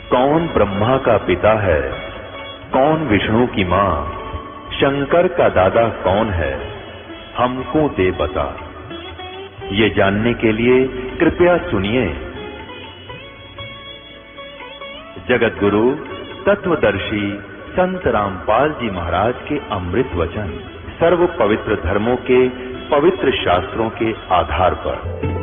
कौन ब्रह्मा का पिता है, कौन विष्णु की मां, शंकर का दादा कौन है, हमको दे बता। ये जानने के लिए कृपया सुनिए। जगत गुरु तत्वदर्शी संत रामपाल जी महाराज के अमृत वचन सर्व पवित्र धर्मों के पवित्र शास्त्रों के आधार पर।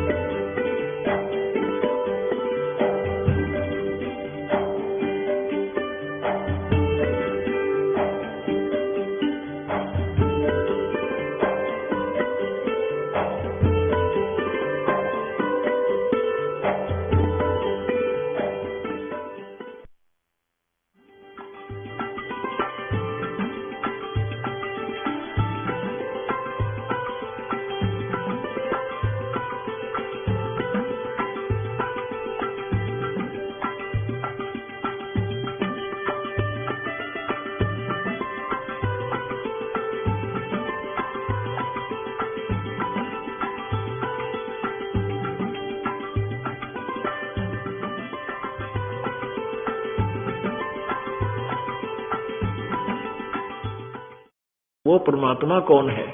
वो परमात्मा कौन है,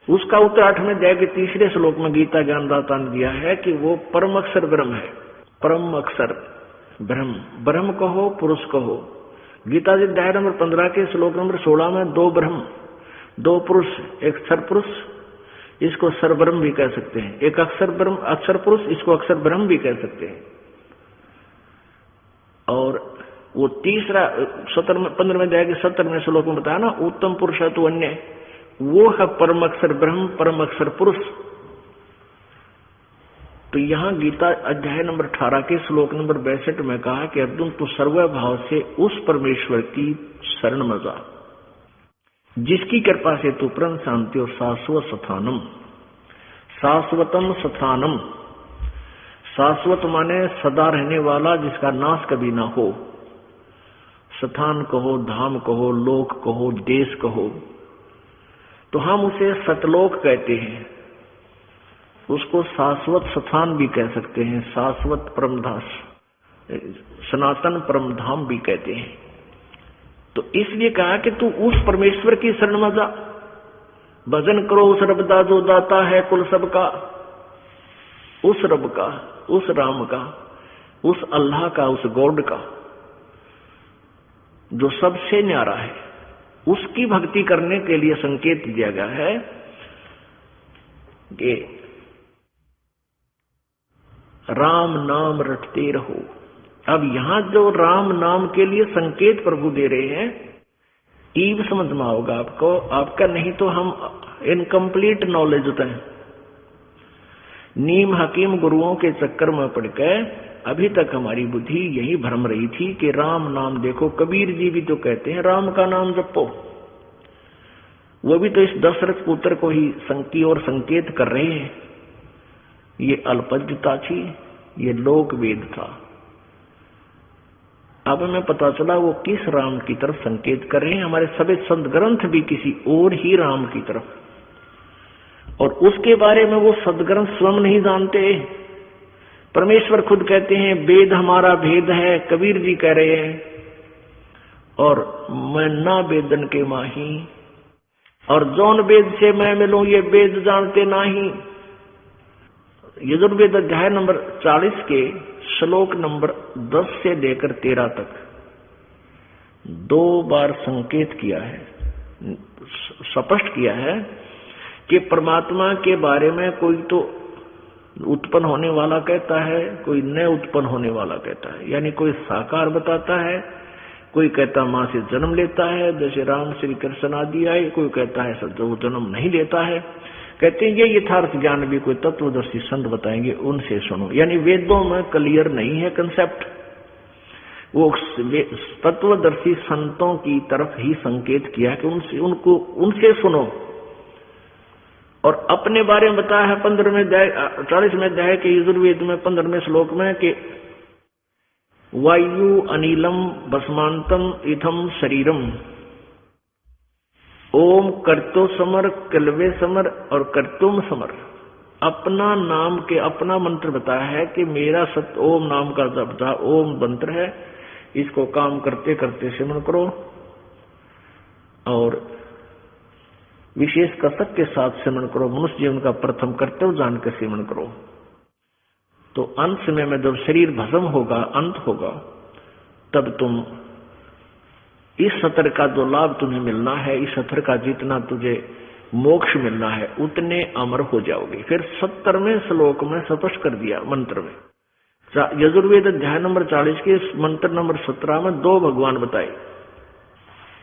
उसका उत्तर 8वें अध्याय के 3 श्लोक में गीता ज्ञानदाता ने दिया है कि वो परम अक्षर ब्रह्म है। परम अक्षर ब्रह्म, ब्रह्म कहो पुरुष कहो। गीता जी अध्याय नंबर 15 के श्लोक नंबर 16 में 2 ब्रह्म 2 पुरुष, एक क्षर पुरुष, इसको क्षर ब्रह्म भी कह सकते हैं, एक अक्षर ब्रह्म अक्षर पुरुष, इसको अक्षर ब्रह्म भी कह सकते हैं। और वो तीसरा 15वें अध्याय के 17वें श्लोक में बताया ना, उत्तम पुरुष है तो अन्य, वो है परम अक्षर ब्रह्म, परम अक्षर पुरुष। तो यहाँ गीता अध्याय नंबर 18 के श्लोक नंबर 62 में कहा कि अर्जुन तू सर्वभाव से उस परमेश्वर की शरण में जा जिसकी कृपा से तू परम शांति और शाश्वत स्थानम, शाश्वतम स्थानम, शाश्वत माने सदा रहने वाला जिसका नाश कभी ना हो, स्थान कहो, धाम कहो, लोक कहो, देश कहो, तो हम उसे सतलोक कहते हैं, उसको शाश्वत स्थान भी कह सकते हैं, शाश्वत परमधाम, सनातन परमधाम भी कहते हैं। तो इसलिए कहा कि तू उस परमेश्वर की शरण में जा, भजन करो उस रब दा जो दाता है कुल सबका, उस रब का, उस राम का, उस अल्लाह का, उस गॉड का जो सबसे न्यारा है, उसकी भक्ति करने के लिए संकेत दिया गया है कि राम नाम रटते रहो। अब यहां जो राम नाम के लिए संकेत प्रभु दे रहे हैं, ईव समझ में होगा आपको, आपका नहीं तो हम इनकम्प्लीट नॉलेज होता है। नीम हकीम गुरुओं के चक्कर में पड़कर अभी तक हमारी बुद्धि यही भ्रम रही थी कि राम नाम, देखो कबीर जी भी तो कहते हैं राम का नाम जपो, वो भी तो इस दशरथ पुत्र को ही की और संकेत कर रहे हैं। ये अल्पज्ञता थी, ये लोक वेद था। अब हमें पता चला वो किस राम की तरफ संकेत कर रहे हैं। हमारे सभी संत ग्रंथ भी किसी और ही राम की तरफ, और उसके बारे में वो सदग्रंथ स्वयं नहीं जानते। परमेश्वर खुद कहते हैं वेद हमारा भेद है, कबीर जी कह रहे हैं, और मैं ना वेदन के माही, और जौन वेद से मैं मिलूं ये वेद जानते नहीं। यजुर्वेद अध्याय नंबर 40 के श्लोक नंबर 10 से लेकर 13 तक 2 बार संकेत किया है, स्पष्ट किया है कि परमात्मा के बारे में कोई तो उत्पन्न होने वाला कहता है, कोई न उत्पन्न होने वाला कहता है, यानी कोई साकार बताता है, कोई कहता मां से जन्म लेता है जैसे राम श्री कृष्ण आदि आए, कोई कहता है जो जन्म नहीं लेता है। कहते हैं ये यथार्थ ज्ञान भी कोई तत्वदर्शी संत बताएंगे, उनसे सुनो। यानी वेदों में क्लियर नहीं है कंसेप्ट, वो तत्वदर्शी संतों की तरफ ही संकेत किया कि उनसे सुनो। और अपने बारे में बताया है 15वें अध्याय 40वें अध्याय के यजुर्वेद में 15वें श्लोक में कि वायु अनिलम भस्मांतम इथम शरीरम, ओम कर्तो समर कलवे समर और कर्तुम समर। अपना नाम के अपना मंत्र बताया है कि मेरा सत ओम नाम का जब ओम मंत्र है, इसको काम करते करते सेवन करो और विशेष कसक के साथ सेवन करो। मनुष्य जीवन का प्रथम कर्तव्य जान के सेवन करो। तो अंत समय में जब शरीर भस्म होगा, अंत होगा, तब तुम इस सत्र का जो लाभ तुम्हें मिलना है, इस सत्र का जितना तुझे मोक्ष मिलना है, उतने अमर हो जाओगे। फिर 70वें श्लोक में स्पष्ट कर दिया मंत्र में, यजुर्वेद अध्याय नंबर 40 के मंत्र नंबर 17 में 2 भगवान बताए।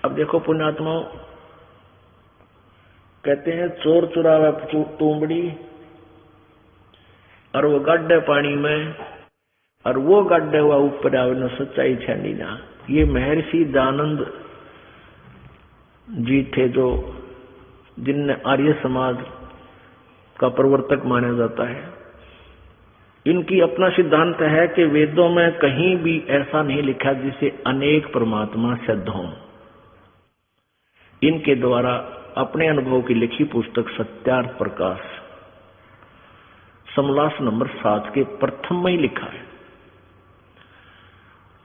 अब देखो पुण्यात्माओं, कहते हैं चोर चुरावा तूंबड़ी और वो गड्ढे पानी में और वो गड्ढे हुआ ऊपर आवे न सच्चाई छानी ना। ये महर्षि दयानंद जी थे जो जिनने आर्य समाज का प्रवर्तक माना जाता है। इनकी अपना सिद्धांत है कि वेदों में कहीं भी ऐसा नहीं लिखा जिसे अनेक परमात्मा सिद्ध हों। इनके द्वारा अपने अनुभव की लिखी पुस्तक सत्यार्थ प्रकाश समलास नंबर 7 के प्रथम में ही लिखा है।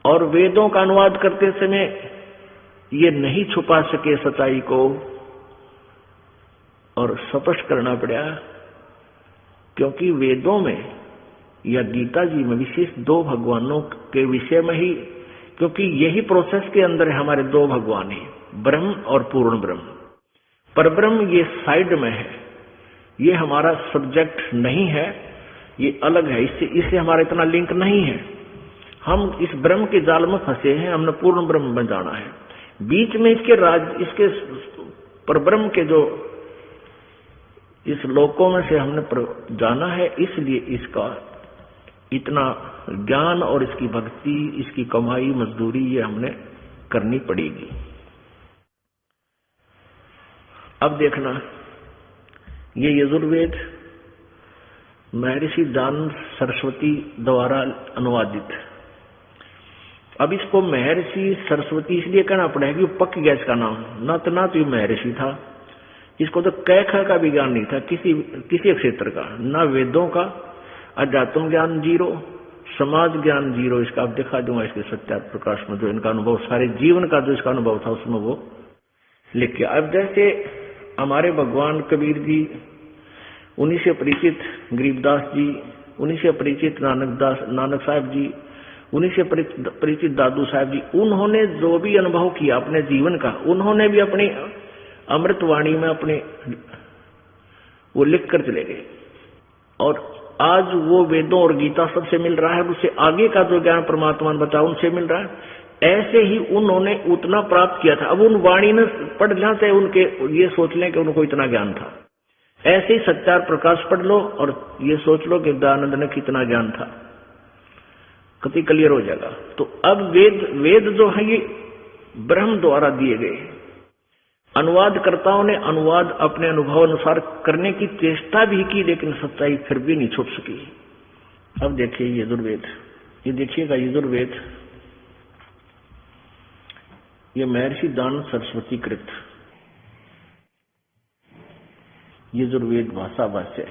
और वेदों का अनुवाद करते समय ये नहीं छुपा सके सच्चाई को और स्पष्ट करना पड़ा, क्योंकि वेदों में या गीता जी में विशेष 2 भगवानों के विषय में ही, क्योंकि यही प्रोसेस के अंदर हमारे 2 भगवान हैं, ब्रह्म और पूर्ण ब्रह्म। पर ब्रह्म ये साइड में है, ये हमारा सब्जेक्ट नहीं है, ये अलग है, इससे हमारा इतना लिंक नहीं है। हम इस ब्रह्म के जाल में फंसे हैं, हमने पूर्ण ब्रह्म में जाना है। बीच में इसके परब्रह्म के जो इस लोकों में से हमने जाना है, इसलिए इसका इतना ज्ञान और इसकी भक्ति, इसकी कमाई मजदूरी ये हमने करनी पड़ेगी। अब देखना, ये यजुर्वेद महर्षि दयानंद सरस्वती द्वारा अनुवादित। अब इसको महर्षि सरस्वती इसलिए कहना पड़ेगा कि पक गया इसका नाम, ना तो महर्षि था, इसको तो कै ख का भी ज्ञान नहीं था किसी क्षेत्र का, ना वेदों का, अध्यात्म ज्ञान 0, समाज ज्ञान 0। इसका आप दिखा दूंगा इसके सत्यार्थ प्रकाश में, जो इनका अनुभव सारे जीवन का जो इसका अनुभव था उसमें वो लिख के। अब जैसे हमारे भगवान कबीर जी, उन्हीं से परिचित गरीबदास जी, उन्हीं से परिचित नानक साहब जी, उन्हीं से परिचित दादू साहब जी, उन्होंने जो भी अनुभव किया अपने जीवन का, उन्होंने भी अपनी अमृतवाणी में अपने वो लिख कर चले गए। और आज वो वेदों और गीता सबसे मिल रहा है, उससे आगे का जो ज्ञान परमात्मा ने बताया उनसे मिल रहा है। ऐसे ही उन्होंने उतना प्राप्त किया था। अब उन वाणी ने पढ़ लेना चाहे उनके ये सोच लें कि उनको इतना ज्ञान था। ऐसे ही सत्यार्थ प्रकाश पढ़ लो और ये सोच लो कि दयानंद ने कितना ज्ञान था, कति क्लियर हो जाएगा। तो अब वेद जो है ये ब्रह्म द्वारा दिए गए। अनुवादकर्ताओं ने अनुवाद अपने अनुभव अनुसार करने की चेष्टा भी की, लेकिन सच्चाई फिर भी नहीं छुप सकी। अब देखिए यजुर्वेद, ये देखिएगा यजुर्वेद, ये महर्षि दयानंद सरस्वती कृत यजुर्वेद भाषा भाष्य।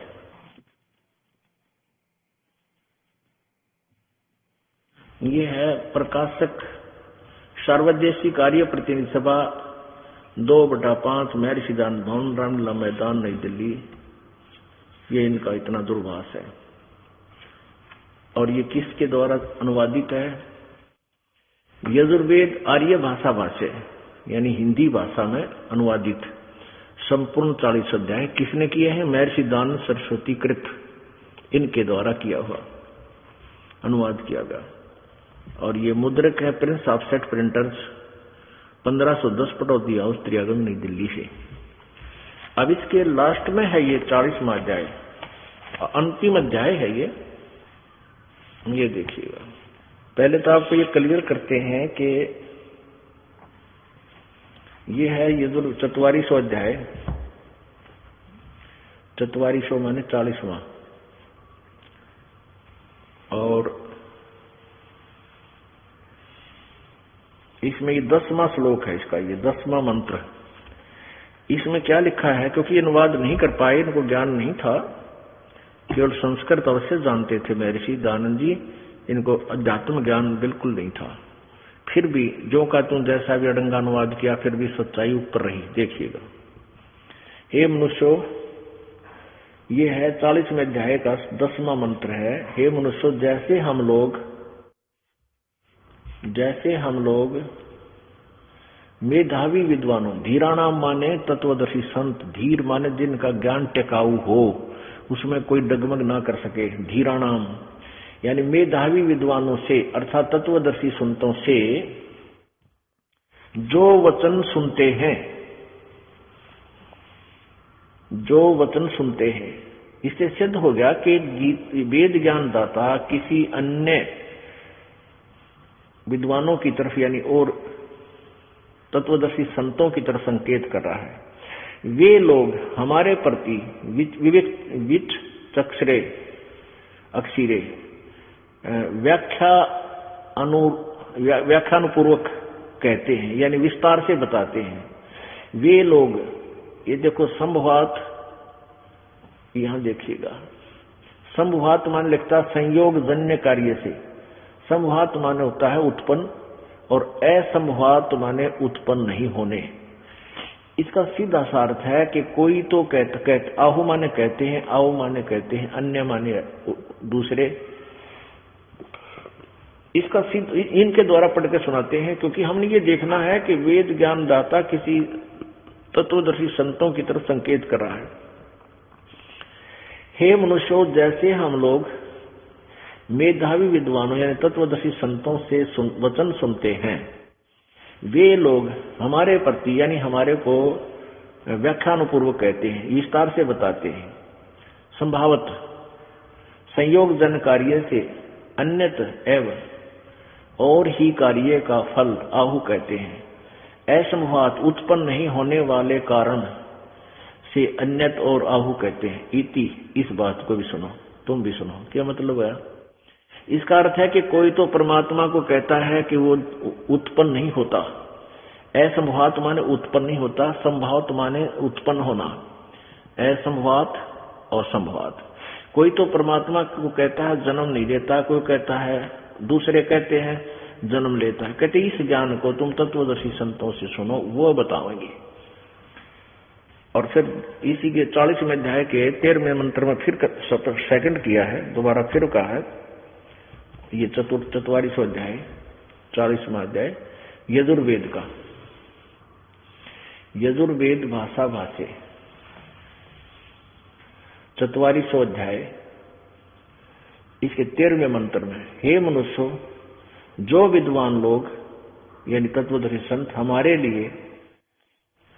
ये है प्रकाशक सर्वदेशी कार्य प्रतिनिधि सभा 2/5 महर्षि दयानंद भवन, रामलीला मैदान, नई दिल्ली। ये इनका इतना दूरभाष है। और ये किसके द्वारा अनुवादित है? यजुर्वेद आर्य भाषा भाष्य, यानी हिंदी भाषा में अनुवादित संपूर्ण 40 अध्याय किसने किए हैं? महर्षि दयानंद सरस्वती कृत, इनके द्वारा किया हुआ अनुवाद किया गया। और ये मुद्रक है prince offset printers, 1510 Pataudi house, त्रियागंज, नई दिल्ली से। अब इसके लास्ट में है ये 40वां अध्याय, अंतिम अध्याय है ये देखिएगा। पहले तो आपको ये क्लियर करते हैं कि ये है ये जो 44वां अध्याय, 44 माने 40वां, और इसमें ये 10वां श्लोक है इसका, ये 10वां मंत्र। इसमें क्या लिखा है? क्योंकि अनुवाद नहीं कर पाए, इनको ज्ञान नहीं था, केवल संस्कृत अवश्य जानते थे महर्षि दयानंद जी, इनको अध्यात्म ज्ञान बिल्कुल नहीं था। फिर भी जो का तू जैसा भी अड़ंगानुवाद किया, फिर भी सच्चाई ऊपर रही। देखिएगा, हे मनुष्यों, ये है 40वें अध्याय का 10वां मंत्र है। हे मनुष्यों, जैसे हम लोग मेधावी विद्वानों, धीराणाम माने तत्वदर्शी संत, धीर माने जिनका ज्ञान टिकाऊ हो, उसमें कोई डगमग ना कर सके, धीराणाम यानी मेधावी विद्वानों से अर्थात तत्वदर्शी संतों से जो वचन सुनते हैं, इससे सिद्ध हो गया कि वेद ज्ञान दाता किसी अन्य विद्वानों की तरफ यानी और तत्वदर्शी संतों की तरफ संकेत कर रहा है। वे लोग हमारे प्रति विविध चक्षरे अक्षिरे व्याख्यानुपूर्वक कहते हैं, यानी विस्तार से बताते हैं। वे लोग, ये देखो संभवात, यहां देखिएगा, संभवात माने लिखता संयोग जन्य कार्य से, संभवात माने होता है उत्पन्न, और असंभवात माने उत्पन्न नहीं होने। इसका सीधा सा अर्थ है कि कोई तो कहते आहु माने कहते हैं, आओ माने कहते हैं, अन्य माने दूसरे। इसका इनके द्वारा पढ़ के सुनाते हैं, क्योंकि हमने ये देखना है कि वेद ज्ञान दाता किसी तत्वदर्शी संतों की तरफ संकेत कर रहा है। हे मनुष्यों, जैसे हम लोग मेधावी विद्वानों यानी तत्वदर्शी संतों से वचन सुनते हैं, वे लोग हमारे प्रति यानी हमारे को व्याख्यानुपूर्वक कहते हैं, विस्तार से बताते हैं। संभावत संयोग जन कार्य से अन्यत एवं और ही कार्य का फल आहु कहते हैं। असंभवात उत्पन्न नहीं होने वाले कारण से अन्यत और आहु कहते हैं। इति, इस बात को भी सुनो, तुम भी सुनो। क्या मतलब है? इसका अर्थ है कि कोई तो परमात्मा को कहता है कि वो उत्पन्न नहीं होता, असंभवात माने उत्पन्न नहीं होता, संभावत माने उत्पन्न होना, असंभवात और संभवात। कोई तो परमात्मा को कहता है जन्म नहीं लेता, कोई कहता है, दूसरे कहते हैं जन्म लेता है। कहते इस ज्ञान को तुम तत्वदर्शी संतों से सुनो, वो बताओगे। और फिर इसी के 40वें अध्याय के 13वें मंत्र में फिर सेकंड किया है, दोबारा फिर कहा है। ये 44वां अध्याय 40वां अध्याय यजुर्वेद का, यजुर्वेद भाषा भाष्य 44वां अध्याय इसके 13वें मंत्र में, हे मनुष्यों, जो विद्वान लोग यानी तत्वदर्शी संत हमारे लिए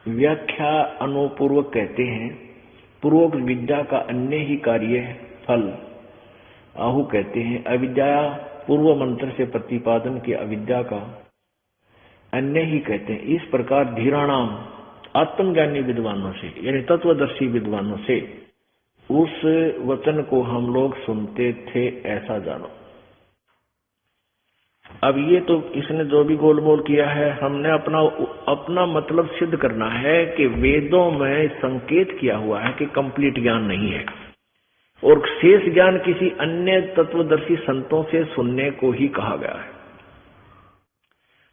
व्याख्या अनुपूर्वक कहते हैं, पूर्वक विद्या का अन्य ही कार्य फल आहु कहते हैं। अविद्या पूर्व मंत्र से प्रतिपादन की अविद्या का अन्य ही कहते हैं। इस प्रकार धीराणाम आत्मज्ञानी विद्वानों से यानी तत्वदर्शी विद्वानों से उस वचन को हम लोग सुनते थे, ऐसा जानो। अब ये तो इसने जो भी गोलमोल किया है, हमने अपना मतलब सिद्ध करना है कि वेदों में संकेत किया हुआ है कि कंप्लीट ज्ञान नहीं है, और शेष ज्ञान किसी अन्य तत्वदर्शी संतों से सुनने को ही कहा गया है।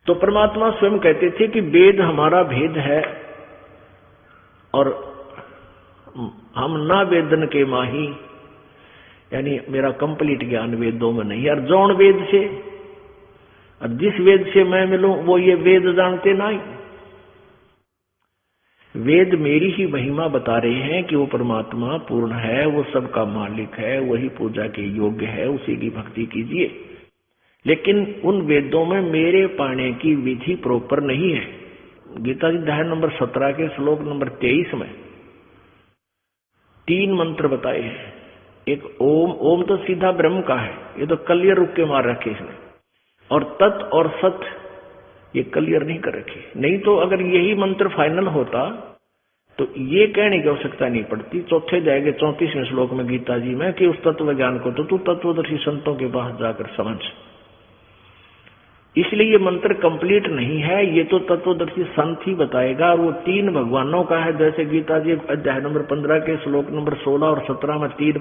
तो परमात्मा स्वयं कहते थे कि वेद हमारा भेद है, और हम ना वेदन के माही, यानी मेरा कंप्लीट ज्ञान वेदों में नहीं है। और जौन वेद से, और जिस वेद से मैं मिलूं वो ये वेद जानते नहीं। वेद मेरी ही महिमा बता रहे हैं कि वो परमात्मा पूर्ण है, वो सबका मालिक है, वही पूजा के योग्य है, उसी की भक्ति कीजिए। लेकिन उन वेदों में मेरे पाने की विधि प्रॉपर नहीं है। गीता जी अध्याय नंबर 17 के श्लोक नंबर 23 में 3 मंत्र बताए हैं। एक ओम, ओम तो सीधा ब्रह्म का है, ये तो कलियर रुक के मार रखे इसने, और तत् और सत ये क्लियर नहीं कर रखी। नहीं तो अगर यही मंत्र फाइनल होता तो ये कहने की आवश्यकता नहीं पड़ती। चौथे अध्याय के 34वें श्लोक में गीता जी में कि उस तत्व ज्ञान को तो तू तत्वदर्शी संतों के पास जाकर समझ। इसलिए ये मंत्र कंप्लीट नहीं है, ये तो तत्वदर्शी संत ही बताएगा। और वो 3 भगवानों का है, जैसे गीता जी अध्याय नंबर 15 के श्लोक नंबर 16 और 17 में 3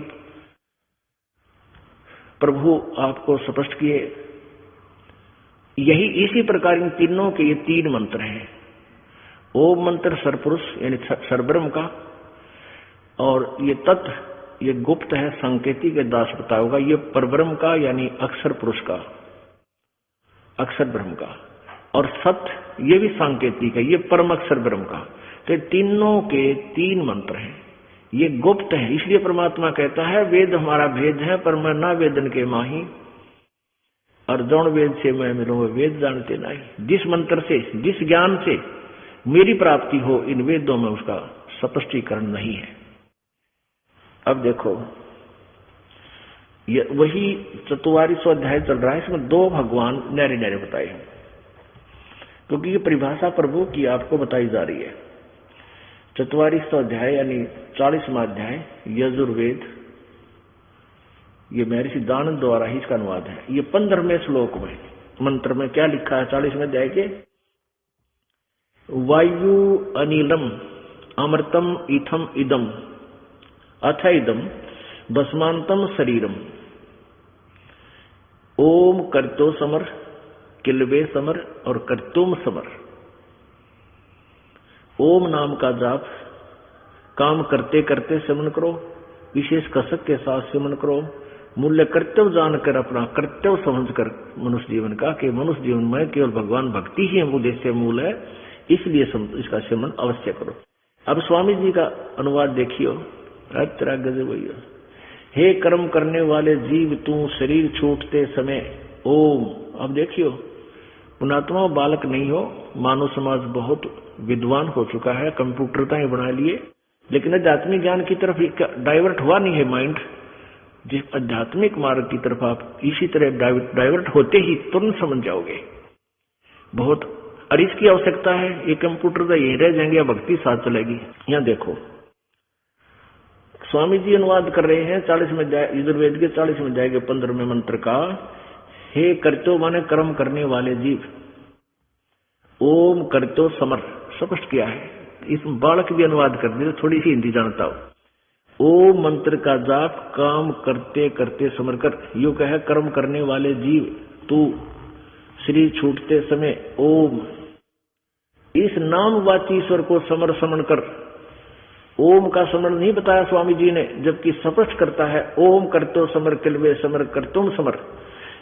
प्रभु आपको स्पष्ट किए। यही इसी प्रकार इन तीनों के ये 3 मंत्र हैं। ओम मंत्र सरपुरुष यानी सरब्रह्म का, और ये तत्व ये गुप्त है, संकेती के दास पता होगा, ये परब्रह्म का यानी अक्षर पुरुष का, अक्षर ब्रह्म का, और सत्य ये भी सांकेतिक है, ये परम अक्षर ब्रह्म का। तो तीनों के 3 मंत्र हैं, ये गुप्त है। इसलिए परमात्मा कहता है वेद हमारा भेद है, पर मैं ना वेदन के माही, और जौन वेद से मैं मिलूं वेद जानते नहीं। जिस मंत्र से, जिस ज्ञान से मेरी प्राप्ति हो, इन वेदों में उसका स्पष्टीकरण नहीं है। अब देखो ये वही 44वां अध्याय चल रहा है, इसमें 2 भगवान न्यारे न्यारे बताए हैं, क्योंकि ये परिभाषा प्रभु की आपको बताई जा रही है। 44वां अध्याय यानी 40वां अध्याय यजुर्वेद, ये महर्षि दानव द्वारा ही इसका अनुवाद है। ये 15वें श्लोक में मंत्र में क्या लिखा है 40वें अध्याय के, वायु अनिलम अमृतम इथम इदम अथ इदम भस्मांतम शरीरम ओम कर्तो समर किलवे समर और कर्तुम समर। ओम नाम का जाप काम करते करते सिमरन करो, विशेष कसक के साथ सिमरन करो, मूल्य कर्तव्य जानकर अपना कर्तव्य समझकर मनुष्य जीवन का, कि मनुष्य जीवन में केवल भगवान भक्ति ही उद्देश्य मूल है, इसलिए इसका सिमरन अवश्य करो। अब स्वामी जी का अनुवाद देखियो, तेरा गजब भैया। हे कर्म करने वाले जीव तू शरीर छूटते समय ओम। अब देखियो पुणात्मा बालक नहीं हो, मानव समाज बहुत विद्वान हो चुका है, कंप्यूटरताएं बना लिए, लेकिन आध्यात्मिक ज्ञान की तरफ डाइवर्ट हुआ नहीं है माइंड। जिस आध्यात्मिक मार्ग की तरफ आप इसी तरह डाइवर्ट होते ही तुरंत समझ जाओगे बहुत। और इसकी आवश्यकता है, ये कंप्यूटर तो यही रह जाएंगे या भक्ति साथ चलेगी। यहाँ देखो स्वामी जी अनुवाद कर रहे हैं 40वें अध्याय यजुर्वेद के 40वें अध्याय के 15वें मंत्र का। हे कर्तो माने कर्म करने वाले जीव, ओम कर्तो समर स्पष्ट किया है। इस बालक भी अनुवाद कर दिया, थोड़ी सी हिंदी जानता हो। ओम मंत्र का जाप काम करते करते समर कर, यू कहे कर्म करने वाले जीव तू शरीर छूटते समय ओम इस नामवाची ईश्वर को समर समन कर। ओम का समर नहीं बताया स्वामी जी ने, जबकि स्पष्ट करता है ओम करतो समर किलवे समर करतुम समर।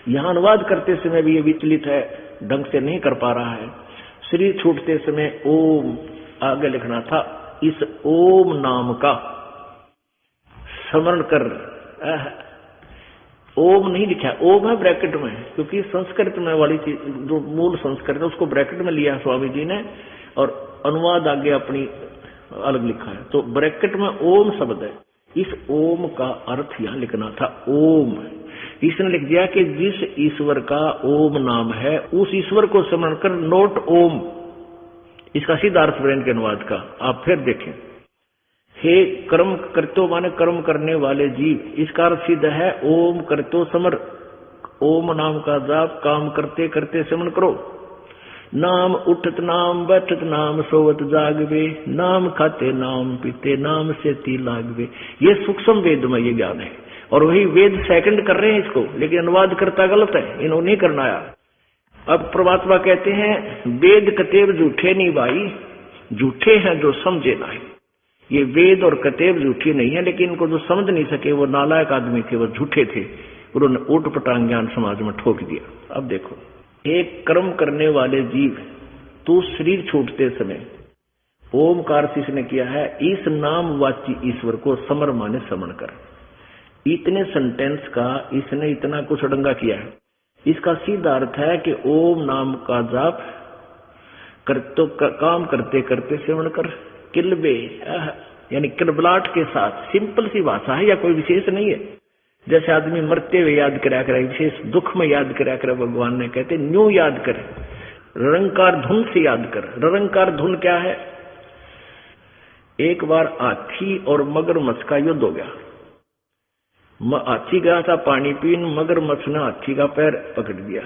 यहां अनुवाद करते समय भी ये विचलित है, ढंग से नहीं कर पा रहा है। शरीर छूटते समय ओम आगे लिखना था, इस ओम नाम का स्मरण कर। ओम नहीं लिखा, ओम है ब्रैकेट में, क्योंकि संस्कृत में वाली चीज जो मूल संस्कृत है उसको ब्रैकेट में लिया स्वामी जी ने, और अनुवाद आगे अपनी अलग लिखा है। तो ब्रैकेट में ओम शब्द है, इस ओम का अर्थ यहां लिखना था ओम। इसने लिख दिया कि जिस ईश्वर का ओम नाम है उस ईश्वर को स्मरण कर, नोट ओम। इसका सीधा अर्थ ब्रेन के अनुवाद का आप फिर देखें। हे कर्म करतो माने कर्म करने वाले जीव, इसका अर्थ सीधा है ओम करतो समर। ओम नाम का जाप काम करते करते स्मरण करो। नाम उठत नाम बैठत नाम सोवत जागवे, नाम खाते नाम पीते नाम से ती लागवे। ये सूक्ष्म वेद में ये ज्ञान है, और वही वेद सेकंड कर रहे हैं इसको, लेकिन अनुवाद करता गलत है, इन्होंने नहीं करना आया। अब परमात्मा कहते हैं वेद कतेब झूठे नहीं भाई, झूठे हैं जो समझे नहीं। ये वेद और कतेब झूठी नहीं है, लेकिन इनको जो समझ नहीं सके वो नालायक आदमी थे, वो झूठे थे, उन्होंने ऊट पटांग ज्ञान समाज में ठोक दिया। अब देखो, एक कर्म करने वाले जीव तू शरीर छूटते समय ओमकार से इसने किया है, इस नामवाची ईश्वर को समर माने समन कर। इतने सेंटेंस का इसने इतना कुछ अड़ंगा किया है। इसका सीधा अर्थ है कि ओम नाम का जाप तो काम करते करते सेवन कर। किलबे यानी किलबलाट के साथ, सिंपल सी भाषा है या कोई विशेष नहीं है। जैसे आदमी मरते हुए याद करा करे, विशेष दुख में याद करा करे, भगवान ने कहते न्यू याद कर, ररंकार धुन से याद कर। ररंकार धुन क्या है? एक बार हाथी और मगरमच्छ का युद्ध हो गया। हाथी गया था पानी पीन, मगरमच्छ ने हाथी का पैर पकड़ दिया,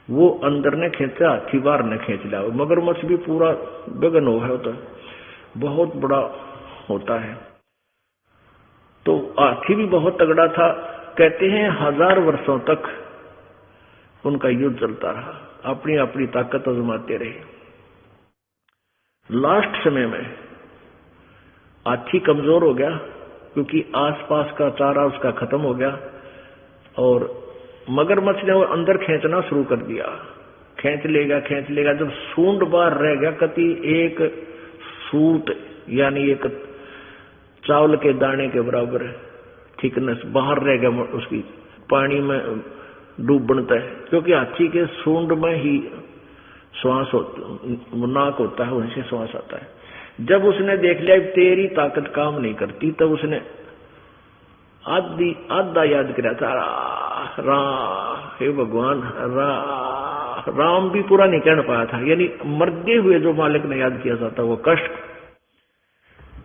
वो अंदर ने खींचा, हाथी बाहर ने खींच लिया। मगरमच्छ भी पूरा गगन हो है, तो बहुत बड़ा होता है। तो हाथी भी बहुत तगड़ा था। कहते हैं 1000 वर्षों तक उनका युद्ध चलता रहा, अपनी अपनी ताकत आजमाते रहे। लास्ट समय में हाथी कमजोर हो गया क्योंकि आसपास का चारा उसका खत्म हो गया, और मगरमच्छ ने वो अंदर खींचना शुरू कर दिया। खींच लेगा, जब सूंड बाहर रह गया, कति एक सूत यानी एक चावल के दाने के बराबर थिकनेस बाहर रह गया, उसकी पानी में डूब बनता है, क्योंकि हाथी के सूंड में ही श्वास नाक होता है, उनसे श्वास आता है। जब उसने देख लिया तेरी ताकत काम नहीं करती, तब उसने आधा याद किया था, हे भगवान, राम भी पूरा नहीं कह पाया था, यानी मरते हुए जो मालिक ने याद किया जाता वो कष्ट,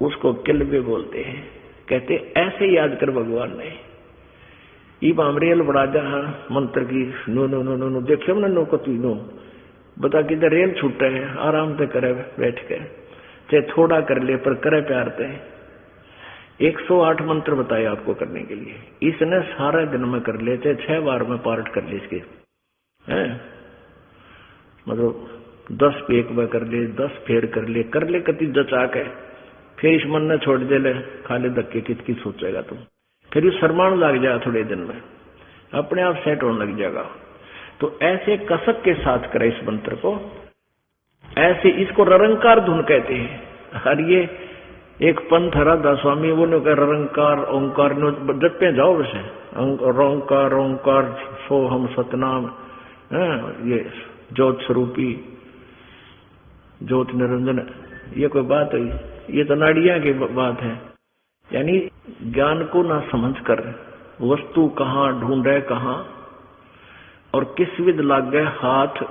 उसको किल्बे बोलते हैं। कहते ऐसे याद कर भगवान ने। इब अमरेल बड़ा जहां मंत्र की no no no no no देखियो ना, नो को तीनों बता कि रेल छूटे है, आराम से करे बैठ के, चाहे थोड़ा कर ले पर करे प्यार से। 108 मंत्र बताए आपको करने के लिए, इसने सारे दिन में कर ले, चाहे 6 बार में पार्ट कर ले इसके, हैं मतलब 10 पेक में कर ले, 10 फेर कर ले कति जचा के, फिर इस मन ने छोड़ दे ले, खाली धक्के कितकी सोचेगा तुम, फिर ये शर्माण लग जाएगा, थोड़े दिन में अपने आप सेट होने लग जाएगा। तो ऐसे कसक के साथ करे इस मंत्र को, ऐसे इसको ररंकार धुन कहते हैं। और ये एक पंथ राधा स्वामी वो ने कहा ररंकार ओंकार जब पे जाओ वैसे रोंकार ओंकार सो हम सतनाम, ये ज्योत स्वरूपी ज्योत निरंजन, ये कोई बात है? ये तो नाड़ियां की बात है। यानी ज्ञान को ना समझकर वस्तु कहाँ ढूंढे कहाँ और किस विध लाग गए हाथ,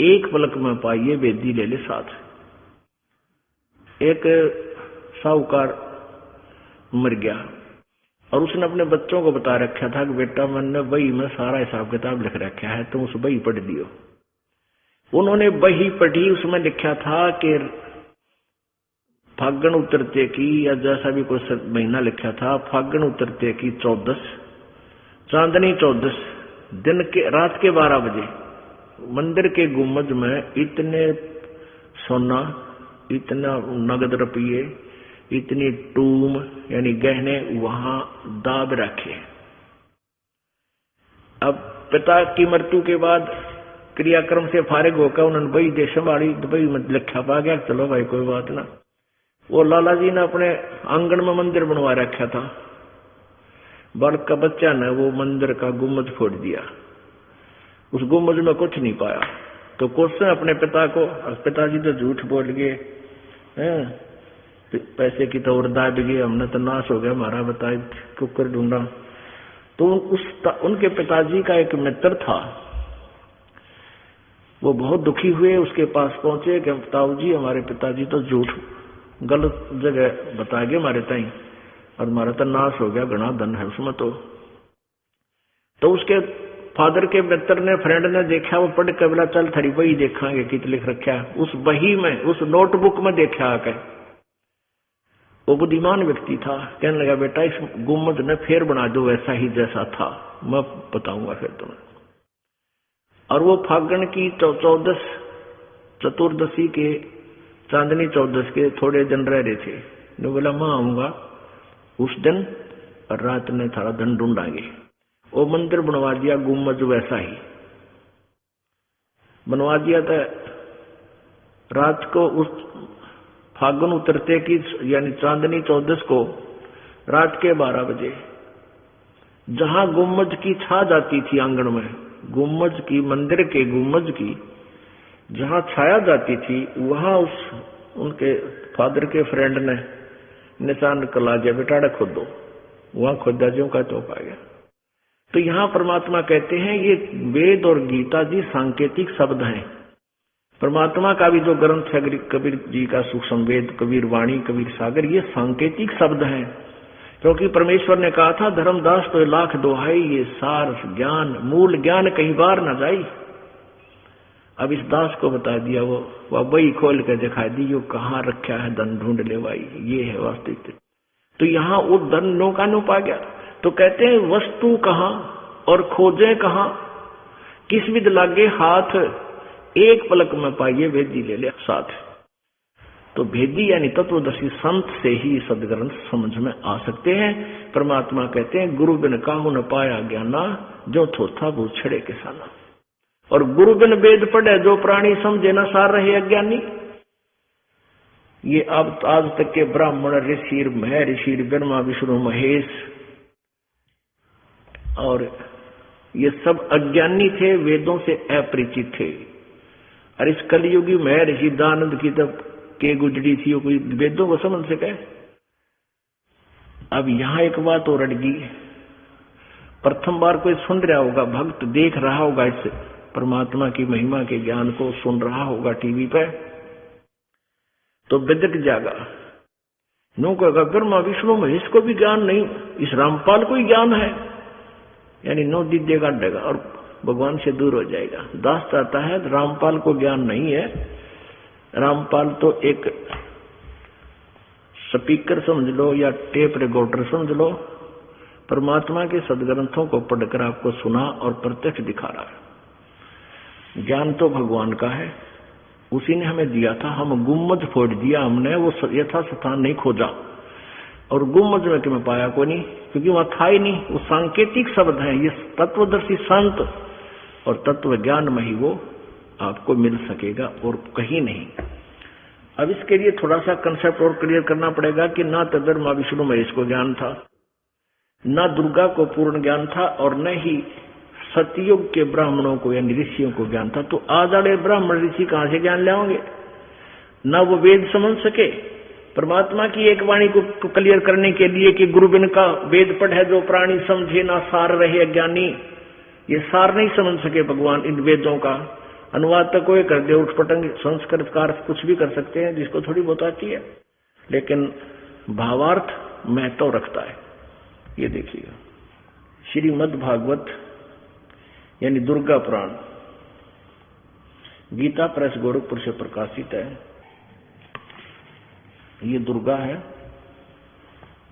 एक पलक में पाइए वेदी ले ले साथ। एक साहूकार मर गया और उसने अपने बच्चों को बता रखा था कि बेटा मैंने बही में सारा हिसाब किताब लिख रखा है, तुम उस बही पढ़ दियो। उन्होंने बही पढ़ी, उसमें लिखा था कि फागण उतरते की, या जैसा भी कोई महीना लिखा था, फागण उतरते की 14 चांदनी 14 दिन के रात के 12 बजे मंदिर के गुम्बद में इतने सोना, इतना नगद रुपये, इतनी टूम यानी गहने वहां दाब रखे। अब पिता की मृत्यु के बाद क्रियाक्रम से फारिग होकर उन्होंने बही देश वाली दुबई में लिखा पा गया, चलो भाई कोई बात ना। वो लाला जी ने अपने आंगन में मंदिर बनवा रखा था, बालक का बच्चा ने वो मंदिर का गुम्बद फोड़ दिया, उस गुम्बद में कुछ नहीं पाया। तो क्वेश्चन अपने पिता को, पिताजी तो झूठ बोल गए, पैसे की तो और दाब गए, हमने तो नाश हो गया हमारा, बताए कुकर ढूंढा। तो उनके पिताजी का एक मित्र था, वो बहुत दुखी हुए, उसके पास पहुंचे कि ताऊ जी हमारे पिताजी तो झूठ गलत जगह बता गए हमारे ताई, और हमारा तो नाश हो गया, घना धन है उसमें। तो उसके फादर के मित्र ने, फ्रेंड ने देखा, वो पढ़ के बोला चल थरी बही देखांगे कित लिख रखा है। उस बही में, उस नोटबुक में देखा आके, वो बुद्धिमान व्यक्ति था, कहने लगा बेटा इस गुम्बद ने फिर बना दो वैसा ही जैसा था, मैं बताऊंगा फिर तुम्हें। और वो फागण की 14 चतुर्दशी के, चांदनी 14 के थोड़े दिन रह रहे थे, ने बोला मैं आऊंगा उस दिन और रात में थारा धन ढूंढांगे। वो मंदिर बनवा दिया, गुम्बद वैसा ही बनवा दिया था। रात को उस फागुन उतरते की यानी चांदनी 14 को रात के 12 बजे जहां गुम्बद की छा जाती थी आंगन में, गुम्बद की, मंदिर के गुम्बद की जहां छाया जाती थी, वहां उनके फादर के फ्रेंड ने निशान कला दिया, बेटा खोदो। वहां खोदा जो का तो पा गया। तो यहाँ परमात्मा कहते हैं ये वेद और गीता जी सांकेतिक शब्द हैं। परमात्मा का भी जो ग्रंथ है कबीर जी का सूक्ष्म वेद, कबीर वाणी, कबीर सागर, ये सांकेतिक शब्द हैं, क्योंकि परमेश्वर ने कहा था धर्मदास तो लाख दोहाई, ये सार ज्ञान मूल ज्ञान कहीं बार न जाई। अब इस दास को बता दिया, वो बही खोल के दिखा दी, यो कहाँ रखा है धन ढूंढ ले भाई, ये है वास्तविक। तो यहाँ वो धन नो का नो पा गया। तो कहते हैं वस्तु कहाँ और खोजे कहाँ, किस विद लागे हाथ, एक पलक में पाइए भेदी ले ले साथ। तो भेदी यानी तत्वदर्शी संत से ही सदग्रंथ समझ में आ सकते हैं। परमात्मा कहते हैं गुरु बिन काहू न पाया ज्ञाना, जो थोथा वो छड़े किसाना। और गुरु बिन वेद पढ़े, जो प्राणी समझे न सार रहे अज्ञानी। ये अब आज तक के ब्राह्मण ऋषि महर्षि ब्रह्मा विष्णु महेश और ये सब अज्ञानी थे, वेदों से अपरिचित थे। और इस कलयुगी महर्षि दानंद की तब के गुजरी थी, वो कोई वेदों को समझ सके। अब यहां एक बात और अड़गी, प्रथम बार कोई सुन रहा होगा, भक्त देख रहा होगा, इस परमात्मा की महिमा के ज्ञान को सुन रहा होगा टीवी पे, तो बिदक जागा। नो कहेगा ब्रह्मा विष्णु महेश को भी ज्ञान नहीं, इस रामपाल को ही ज्ञान है, यानी नो दीदेगा डेगा और भगवान से दूर हो जाएगा। दास चाहता है रामपाल को ज्ञान नहीं है, रामपाल तो एक स्पीकर समझ लो या टेप रिकॉर्डर समझ लो, परमात्मा के सदग्रंथों को पढ़कर आपको सुना और प्रत्यक्ष दिखा रहा है। ज्ञान तो भगवान का है, उसी ने हमें दिया था। हम गुम्मज फोड़ दिया हमने, वो यथा स्थान नहीं खोजा। और गुम्मज में कि मैं पाया को नहीं, क्योंकि वहां था ही नहीं। वो सांकेतिक शब्द है, ये तत्वदर्शी संत और तत्व ज्ञान में ही वो आपको मिल सकेगा और कहीं नहीं। अब इसके लिए थोड़ा सा कंसेप्ट और क्लियर करना पड़ेगा कि ना तो ब्रह्मा विष्णु महेश को ज्ञान था, ना दुर्गा को पूर्ण ज्ञान था, और न ही सतयुग के ब्राह्मणों को यानी ऋषियों को ज्ञान था। तो आज आड़े ब्राह्मण ऋषि कहां से ज्ञान लाओगे? ना वो वेद समझ सके। परमात्मा की एक वाणी को क्लियर करने के लिए कि गुरु बिन का वेद पढ़े, जो प्राणी समझे ना सार रहे अज्ञानी, ये सार नहीं समझ सके भगवान इन वेदों का। अनुवाद तक कोई कर दे, उठपटंग संस्कृतकार कुछ भी कर सकते हैं, जिसको थोड़ी बहुत आती है, लेकिन भावार्थ महत्व रखता है। ये देखिएगा, श्रीमद् भागवत यानी दुर्गा पुराण गीता प्रेस गोरखपुर से प्रकाशित है। ये दुर्गा है,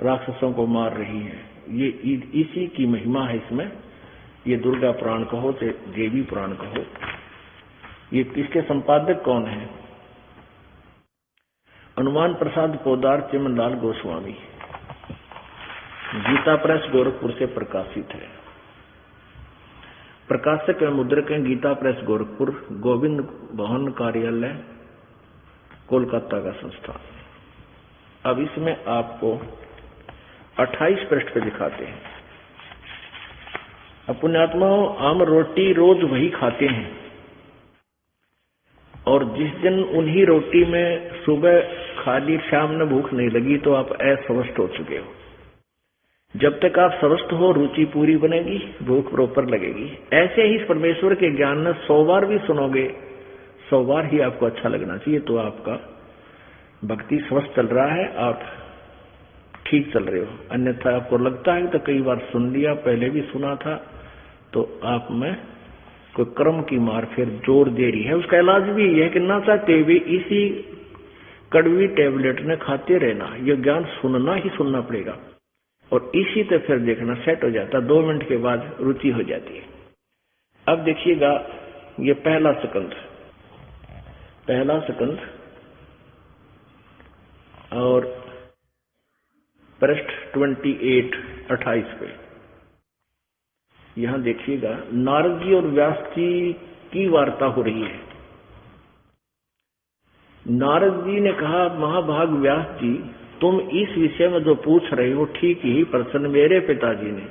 राक्षसों को मार रही है, ये इसी की महिमा है इसमें। ये दुर्गा पुराण कहो तो देवी पुराण कहो। ये इसके संपादक कौन है? हनुमान प्रसाद पोदार चिमनलाल गोस्वामी, गीता प्रेस गोरखपुर से प्रकाशित है। प्रकाशक एवं मुद्रक हैं गीता प्रेस गोरखपुर, गोविंद भवन कार्यालय कोलकाता का संस्थान। अब इसमें आपको 28 पृष्ठ पे दिखाते हैं। अब पुण्यात्माओं, हम रोटी रोज वही खाते हैं, और जिस दिन उन्हीं रोटी में सुबह खाली शाम में भूख नहीं लगी तो आप अस्वस्थ हो चुके हो। जब तक आप स्वस्थ हो रुचि पूरी बनेगी, भूख प्रॉपर लगेगी। ऐसे ही परमेश्वर के ज्ञान में 100 बार भी सुनोगे, 100 बार ही आपको अच्छा लगना चाहिए, तो आपका भक्ति स्वस्थ चल रहा है, आप ठीक चल रहे हो। अन्यथा आपको लगता है तो कई बार सुन लिया, पहले भी सुना था, तो आप में कोई कर्म की मार फिर जोर दे रही है। उसका इलाज भी यह है कि ना चाहते हुए इसी कड़वी टेबलेट ने खाते रहना। यह ज्ञान सुनना ही सुनना पड़ेगा, और इसी से फिर देखना सेट हो जाता, 2 मिनट के बाद रुचि हो जाती है। अब देखिएगा, ये पहला स्कंद और पृष्ठ 28 पे यहां देखिएगा, नारद जी और व्यास जी की वार्ता हो रही है। नारद जी ने कहा, महाभाग व्यास जी, तुम इस विषय में जो पूछ रहे हो ठीक ही प्रश्न मेरे पिताजी ने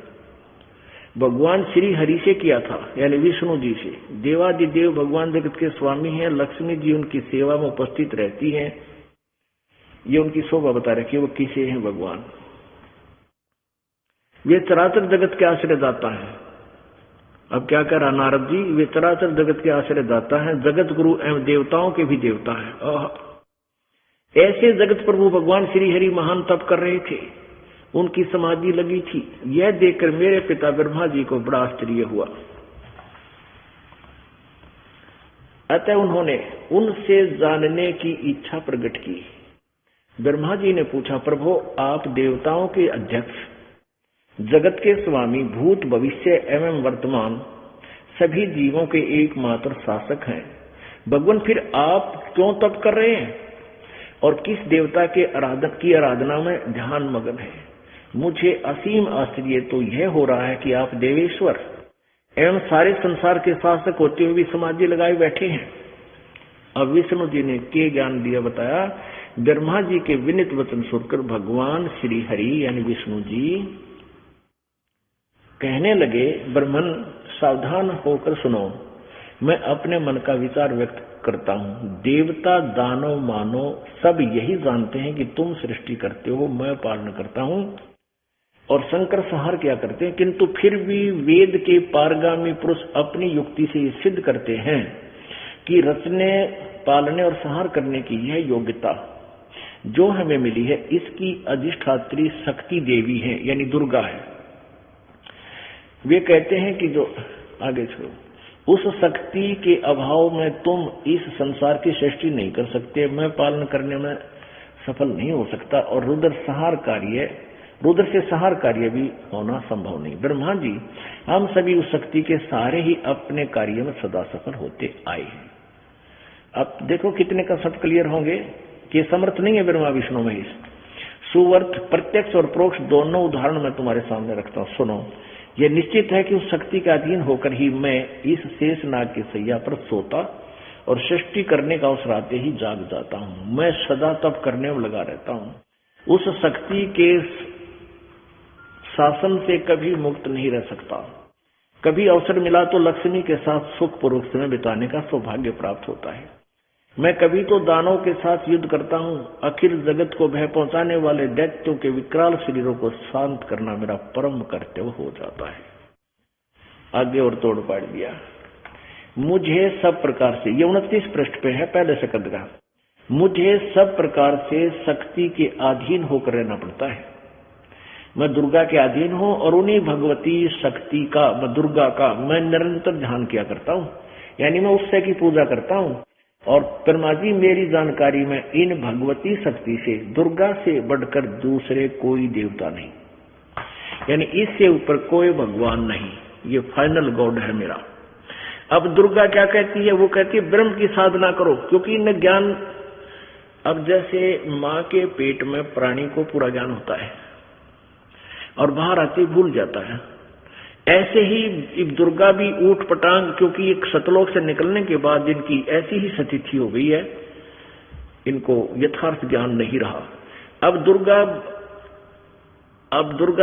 भगवान श्री हरि से किया था, यानी विष्णु जी से। देवादिदेव भगवान जगत के स्वामी हैं, लक्ष्मी जी उनकी सेवा में उपस्थित रहती हैं। ये उनकी शोभा बता रखी है, वो किसे हैं भगवान। वे चराचर जगत के आश्रयदाता हैं। अब क्या कह रहा नारद जी, वे चराचर जगत के आश्रयदाता हैं, जगत गुरु एवं देवताओं के भी देवता हैं। ऐसे जगत प्रभु भगवान श्री हरि महान तप कर रहे थे, उनकी समाधि लगी थी। यह देखकर मेरे पिता ब्रह्मा जी को बड़ा आश्चर्य हुआ। अतः उन्होंने उनसे जानने की इच्छा प्रकट की। ब्रह्मा जी ने पूछा, प्रभु आप देवताओं के अध्यक्ष, जगत के स्वामी, भूत भविष्य एवं वर्तमान सभी जीवों के एकमात्र शासक हैं। भगवान फिर आप क्यों तप कर रहे हैं और किस देवता के आराधना में ध्यान मगन है? मुझे असीम आश्चर्य तो यह हो रहा है कि आप देवेश्वर एवं सारे संसार के शासक होते हुए भी समाधि लगाए बैठे हैं। अब विष्णु जी ने के ज्ञान दिया, बताया। ब्रह्मा जी के विनित वचन सुनकर भगवान श्री हरि यानी विष्णु जी कहने लगे, ब्रह्मन सावधान होकर सुनो, मैं अपने मन का विचार व्यक्त करता हूँ। देवता, दानव, मानव सब यही जानते हैं कि तुम सृष्टि करते हो, मैं पालन करता हूँ और शंकर संहार क्या करते हैं, किंतु फिर भी वेद के पारगामी पुरुष अपनी युक्ति से सिद्ध करते हैं कि रचने, पालने और संहार करने की यह योग्यता जो हमें मिली है, इसकी अधिष्ठात्री शक्ति देवी है यानी दुर्गा है। वे कहते हैं कि जो आगे छोड़ो, उस शक्ति के अभाव में तुम इस संसार की सृष्टि नहीं कर सकते, मैं पालन करने में सफल नहीं हो सकता और रुद्र से संहार कार्य भी होना संभव नहीं। ब्रह्मा जी, हम सभी उस शक्ति के सारे ही अपने कार्य में सदा सफल होते आए हैं। अब देखो कितने कंसेप्ट क्लियर होंगे कि समर्थ नहीं है ब्रह्मा विष्णु महेश। सुवर्थ, प्रत्यक्ष और प्रोक्ष दोनों उदाहरण मैं तुम्हारे सामने रखता हूँ, सुनो। यह निश्चित है कि उस शक्ति के अधीन होकर ही मैं इस शेषनाग के सैया पर सोता और सृष्टि करने का अवसर आते ही जाग जाता हूँ। मैं सदा तप करने में लगा रहता हूँ। उस शक्ति के शासन से कभी मुक्त नहीं रह सकता। कभी अवसर मिला तो लक्ष्मी के साथ सुखपूर्वक समय बिताने का सौभाग्य प्राप्त होता है। मैं कभी तो दानों के साथ युद्ध करता हूँ। अखिल जगत को भय पहुंचाने वाले दैत्यों के विकराल शरीरों को शांत करना मेरा परम कर्तव्य हो जाता है। आगे और तोड़ पाड़ दिया। मुझे सब प्रकार से, ये 29 पृष्ठ पे है पहले शब्द का, मुझे सब प्रकार से शक्ति के अधीन होकर रहना पड़ता है। मैं दुर्गा के अधीन हूँ और उन्हीं भगवती शक्ति का, दुर्गा का मैं निरंतर ध्यान किया करता हूँ, यानी मैं उससे की पूजा करता हूँ। और ब्रह्मा जी, मेरी जानकारी में इन भगवती शक्ति से, दुर्गा से बढ़कर दूसरे कोई देवता नहीं, यानी इससे ऊपर कोई भगवान नहीं। ये फाइनल गॉड है मेरा। अब दुर्गा क्या कहती है? वो कहती है ब्रह्म की साधना करो, क्योंकि इन्हें ज्ञान, अब जैसे माँ के पेट में प्राणी को पूरा ज्ञान होता है और बाहर आते भूल जाता है, ऐसे ही दुर्गा भी ऊट पटांग, क्योंकि एक सतलोक से निकलने के बाद इनकी ऐसी ही स्थिति हो गई है, इनको यथार्थ ज्ञान नहीं रहा। अब दुर्गा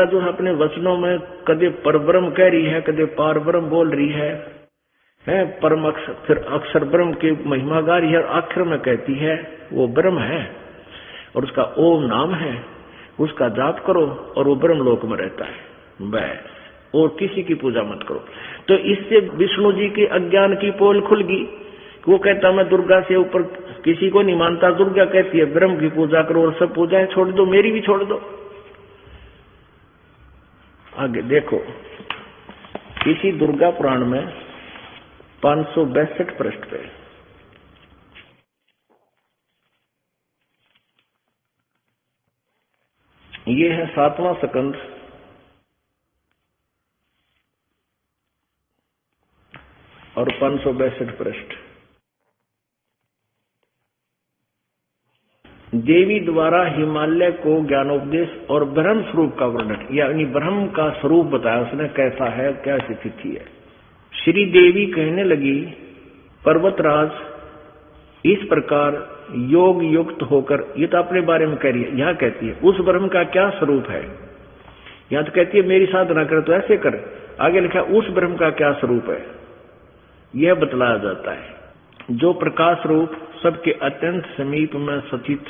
जो है अपने वचनों में कदे परब्रह्म कह रही है, कदे पारब्रह्म बोल रही है, परम अक्षर, फिर अक्षर ब्रह्म की महिमा गा रही है और आखिर में कहती है वो ब्रह्म है और उसका ओम नाम है, उसका जाप करो और वो ब्रह्म लोक में रहता है बस, और किसी की पूजा मत करो। तो इससे विष्णु जी के अज्ञान की पोल खुल गई। वो कहता मैं दुर्गा से ऊपर किसी को नहीं मानता। दुर्गा कहती है ब्रह्म की पूजा करो और सब पूजाएं छोड़ दो, मेरी भी छोड़ दो। आगे देखो, इसी दुर्गा पुराण में 562 पृष्ठ पे ये है 7वां स्कंद और 562 पृष्ठ। देवी द्वारा हिमालय को ज्ञानोपदेश और ब्रह्म स्वरूप का वर्णन, यानी ब्रह्म का स्वरूप बताया उसने, कैसा है, क्या स्थिति है। श्री देवी कहने लगी, पर्वतराज, इस प्रकार योग युक्त होकर, ये तो अपने बारे में कह रही है, यहाँ कहती है उस ब्रह्म का क्या स्वरूप है। यहाँ तो कहती है मेरी साधना कर तो ऐसे कर, आगे लिखा उस ब्रह्म का क्या स्वरूप है, यह बतलाया जाता है। जो प्रकाश रूप सबके अत्यंत समीप में स्थित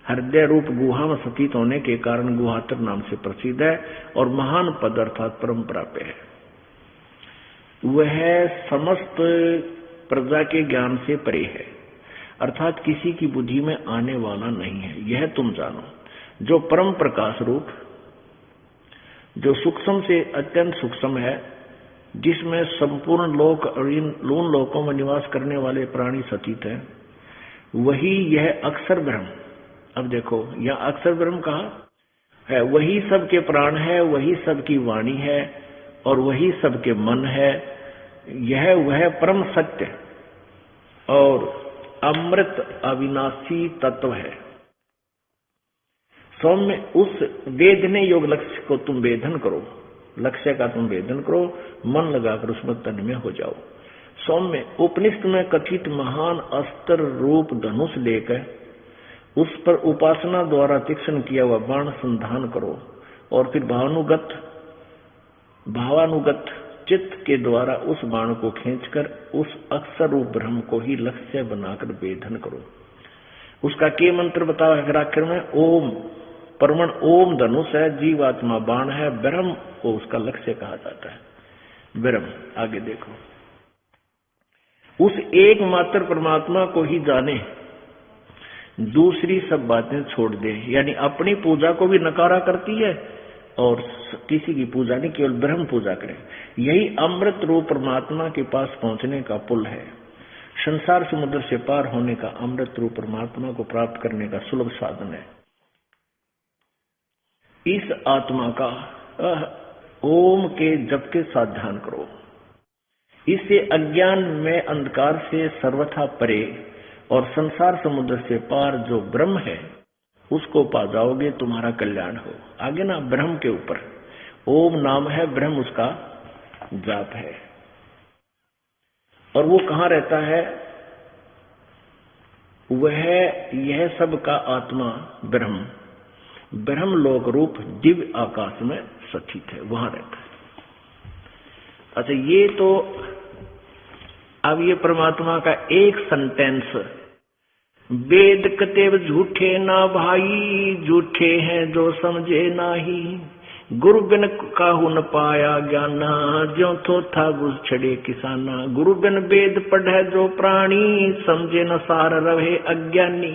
हृदय रूप गुहा में स्थित होने के कारण गुहातर नाम से प्रसिद्ध है और महान पद अर्थात परम प्राप्य है। वह समस्त प्रजा के ज्ञान से परे है, अर्थात किसी की बुद्धि में आने वाला नहीं है, यह तुम जानो। जो परम प्रकाश रूप, जो सूक्ष्म से अत्यंत सूक्ष्म है, जिसमें संपूर्ण लोक और इन लून लोकों में निवास करने वाले प्राणी स्थित हैं, वही यह अक्षर ब्रह्म। अब देखो यहाँ अक्षर ब्रह्म कहा है, वही सबके प्राण है, वही सबकी वाणी है और वही सबके मन है यह वह परम सत्य और अमृत अविनाशी तत्व है। सौम्य उस वेदने योग लक्ष्य को तुम वेदन करो, लक्ष्य का तुम वेदन करो, मन लगाकर उसमें तन्मय हो जाओ। सौम्य उपनिषद में कथित महान अस्त्र रूप धनुष लेकर उस पर उपासना द्वारा तीक्ष्ण किया हुआ बाण संधान करो और फिर भावानुगत चित्त के द्वारा उस बाण को खींचकर उस अक्षर रूप ब्रह्म को ही लक्ष्य बनाकर वेधन करो। उसका के मंत्र बताओ है आखिर में, ओम परमण ओम धनुष है, जीवात्मा बाण है, ब्रह्म को उसका लक्ष्य कहा जाता है। ब्रह्म आगे देखो, उस एकमात्र परमात्मा को ही जाने, दूसरी सब बातें छोड़ दे। यानी अपनी पूजा को भी नकारा करती है और किसी की पूजा नहीं, केवल ब्रह्म पूजा करें। यही अमृत रूप परमात्मा के पास पहुंचने का पुल है, संसार समुद्र से पार होने का, अमृत रूप परमात्मा को प्राप्त करने का सुलभ साधन है। इस आत्मा का ओम के जप के साथ ध्यान करो। इससे अज्ञान में अंधकार से सर्वथा परे और संसार समुद्र से पार जो ब्रह्म है उसको पा जाओगे, तुम्हारा कल्याण हो। आगे ना ब्रह्म के ऊपर ओम नाम है, ब्रह्म उसका जाप है। और वो कहाँ रहता है? वह यह सब का आत्मा ब्रह्म ब्रह्मलोक रूप दिव्य आकाश में स्थित है, वहां रहता है। अच्छा, ये तो अब ये परमात्मा का एक सेंटेंस, वेद कतेव झूठे ना भाई, झूठे हैं जो समझे नाही, गुरु बिन काहू न पाया ज्ञाना, ज्यों थो था घुस छड़े किसाना, गुरु बिन वेद पढ़े जो प्राणी, समझे न सार रहे अज्ञानी।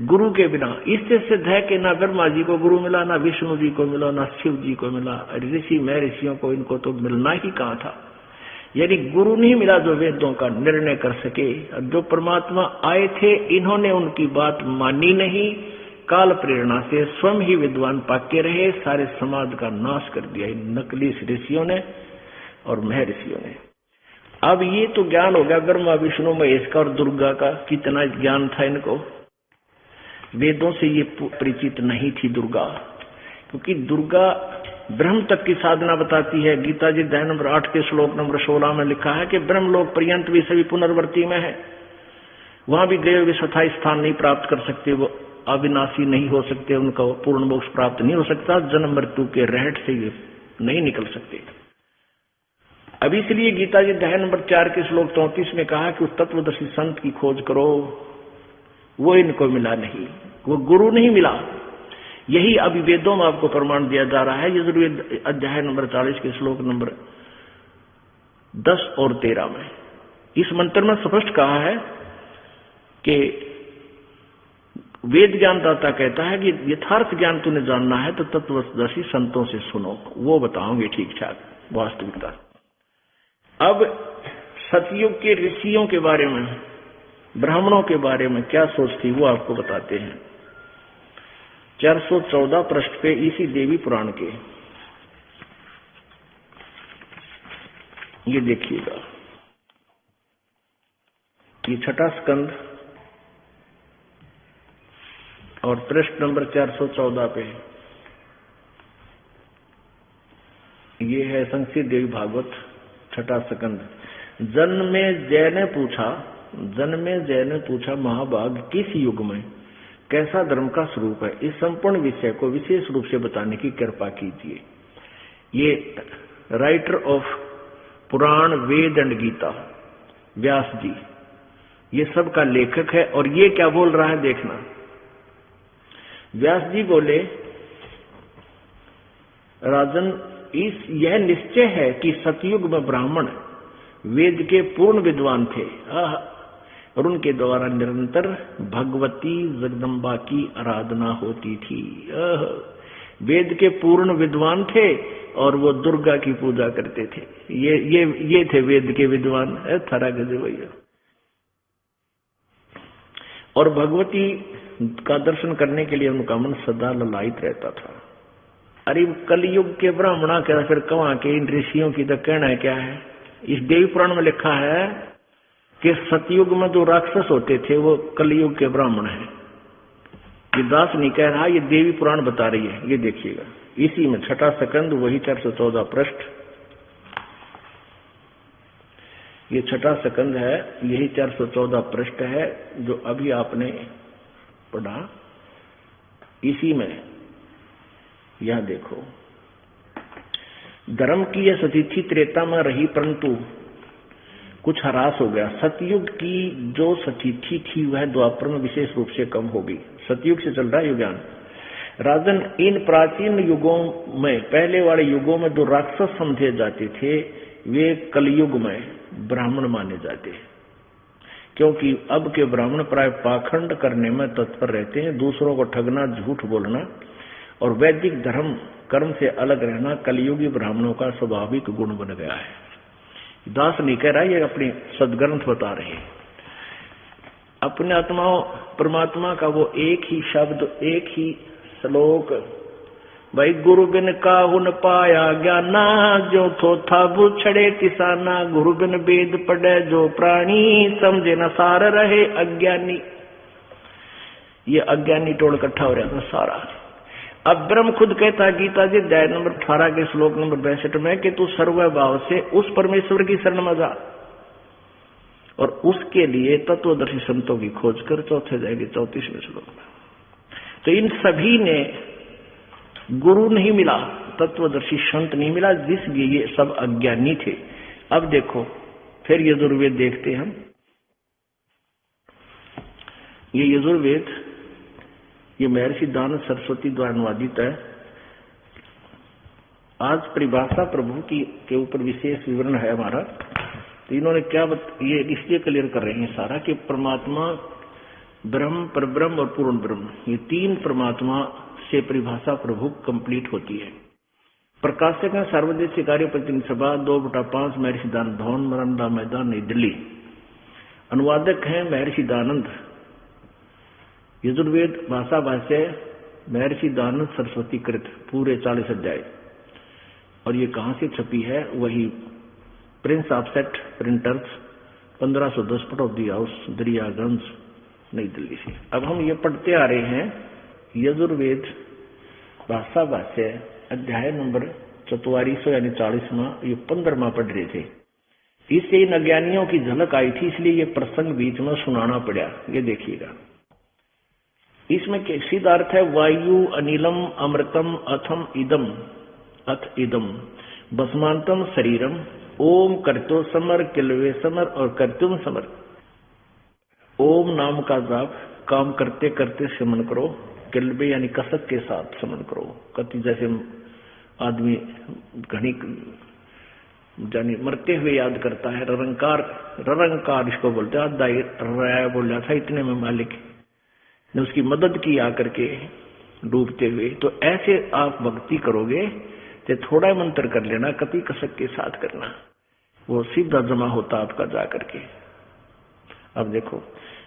गुरु के बिना, इससे सिद्ध है कि ना ब्रह्मा जी को गुरु मिला, ना विष्णु जी को मिला, ना शिव जी को मिला, ऋषि में ऋषियों को इनको तो मिलना ही कहाँ था। यानी गुरु नहीं मिला जो वेदों का निर्णय कर सके। जो परमात्मा आए थे इन्होंने उनकी बात मानी नहीं, काल प्रेरणा से स्वयं ही विद्वान पाके रहे, सारे समाज का नाश कर दिया नकली ऋषियों ने और महर्षियों ने। अब ये तो ज्ञान हो गया ब्रह्मा विष्णु महेश का और दुर्गा का, कितना ज्ञान था इनको। वेदों से ये परिचित नहीं थी दुर्गा, क्योंकि दुर्गा ब्रह्म तक की साधना बताती है। गीता जी अध्याय नंबर 8 के श्लोक नंबर 16 में लिखा है कि ब्रह्मलोक पर्यंत भी सभी पुनर्वर्ती में है, वहां भी गए हुए स्थायी स्थान नहीं प्राप्त कर सकते, वो अविनाशी नहीं हो सकते, उनका पूर्ण मोक्ष प्राप्त नहीं हो सकता, जन्म मृत्यु के रहट से ये नहीं निकल सकते। अब इसलिए गीता जी अध्याय नंबर 4 के श्लोक 34 में कहा कि उस तत्वदर्शी संत की खोज करो, वो इनको मिला नहीं, वो गुरु नहीं मिला। यही अभी वेदों में आपको प्रमाण दिया जा रहा है। यजुर्वेद अध्याय नंबर 40 के श्लोक नंबर 10 और 13 में इस मंत्र में स्पष्ट कहा है कि वेद ज्ञानदाता कहता है कि यथार्थ ज्ञान तूने जानना है तो तत्वदर्शी संतों से सुनो, वो बताओगे ठीक ठाक वास्तविकता। अब सतयुग के ऋषियों के बारे में, ब्राह्मणों के बारे में क्या सोच थी वो आपको बताते हैं। 414 पृष्ठ पे इसी देवी पुराण के ये देखिएगा, ये छठा स्कंद और पृष्ठ नंबर 414 पे ये है संक्षिप्त देवी भागवत छठा स्कंद। जन्मे जय ने पूछा महाभाग किस युग में कैसा धर्म का स्वरूप है, इस संपूर्ण विषय को विशेष रूप से बताने की कृपा कीजिए। ये writer of Purana Veda and Gita Vyas ji, ये सब का लेखक है। और ये क्या बोल रहा है देखना। व्यास जी बोले, राजन यह निश्चय है कि सतयुग में ब्राह्मण वेद के पूर्ण विद्वान थे और उनके द्वारा निरंतर भगवती जगदम्बा की आराधना होती थी। वेद के पूर्ण विद्वान थे और वो दुर्गा की पूजा करते थे। ये थे वेद के विद्वान, थारा गजे भैया। और भगवती का दर्शन करने के लिए उनका मन सदा ललायित रहता था। अरे कलयुग के ब्राह्मणा क्या फिर कहाँ के इन ऋषियों की तो कहना है क्या है। इस देवी पुराण में लिखा है कि सतयुग में जो राक्षस होते थे वो कलयुग के ब्राह्मण हैं। ये दास नहीं कह रहा, ये देवी पुराण बता रही है। ये देखिएगा, इसी में छठा सेकंड, वही 414 पृष्ठ, ये छठा सेकंड है, यही 414 पृष्ठ है जो अभी आपने पढ़ा। इसी में यह देखो, धर्म की यह सतिथि त्रेता में रही परंतु कुछ ह्रास हो गया। सतयुग की जो सतिथि थी वह द्वापर में विशेष रूप से कम होगी। सतयुग से चल रहा है युगान। राजन, इन प्राचीन युगों में, पहले वाले युगों में जो राक्षस समझे जाते थे वे कलयुग में ब्राह्मण माने जाते हैं, क्योंकि अब के ब्राह्मण प्राय पाखंड करने में तत्पर रहते हैं। दूसरों को ठगना, झूठ बोलना और वैदिक धर्म कर्म से अलग रहना कलयुगी ब्राह्मणों का स्वाभाविक गुण बन गया है। दास नहीं कह रहा, ये अपनी सदग्रंथ बता रहे हैं। अपने आत्माओं परमात्मा का वो एक ही शब्द, एक ही श्लोक, भाई गुरु बिन काहू न पाया ज्ञाना, जो थोथा बुछड़े किसाना, गुरु बिन वेद पढ़े जो प्राणी, समझे न सार रहे अज्ञानी। ये अज्ञानी टोल इकट्ठा हो रहा था सारा। अब ब्रह्म खुद कहता गीता जी अध्याय नंबर 18 के श्लोक नंबर 62 में कि तू सर्वभाव से उस परमेश्वर की शरण में जा और उसके लिए तत्वदर्शी संतों की खोज कर। चौथे अध्याय के 34वें श्लोक में तो इन सभी ने गुरु नहीं मिला, तत्वदर्शी संत नहीं मिला, जिसलिए ये सब अज्ञानी थे। अब देखो फिर यजुर्वेद देखते हैं हम। ये यजुर्वेद ये महर्षि दानव सरस्वती द्वारा अनुवादित है। आज परिभाषा प्रभु की के ऊपर विशेष विवरण है हमारा। तो इन्होंने क्या ये इसलिए क्लियर कर रहे हैं सारा कि परमात्मा ब्रह्म, परब्रह्म और पूर्ण ब्रह्म, ये तीन परमात्मा से परिभाषा प्रभु कंप्लीट होती है। प्रकाशक है सार्वदेशिक कार्य प्रतिनिधि सभा 2/5 महर्षि दान भवन, मरंदा मैदान, नई दिल्ली। अनुवादक है महर्षि दानंद। यजुर्वेद भाषा भाष्य महर्षि दानंद सरस्वती कृत, पूरे 40 अध्याय। और ये कहां से छपी है? वही Prince offset printers, 1510 Pataudi house, Daryaganj, नई दिल्ली से। अब हम ये पढ़ते आ रहे हैं यजुर्वेद भाषा भाष्य अध्याय नंबर 44 यानी 40वां, ये 15वां पढ़ रहे थे। इससे इन अज्ञानियों की झलक आई थी, इसलिए ये प्रसंग बीच में सुनाना पड़ा। ये देखिएगा, इसमें सीधा अर्थ है वायु अनिलम अमृतम अथम इदम, अथ इदम भस्मांतम शरीरम, ओम करतो समर किलवे समर और करतुम समर। ओम नाम का जाप काम करते करते समन करो, किलवे यानी कसक के साथ समन करो। कति जैसे आदमी घनी जानी मरते हुए याद करता है, ररंकार इसको बोलते हैं। आधा राय बोल रहा था, इतने में मालिक ने उसकी मदद की आकर के डूबते हुए। तो ऐसे आप भक्ति करोगे तो थोड़ा मंत्र कर लेना, कति कसक के साथ करना, वो सीधा जमा होता आपका जा करके। अब देखो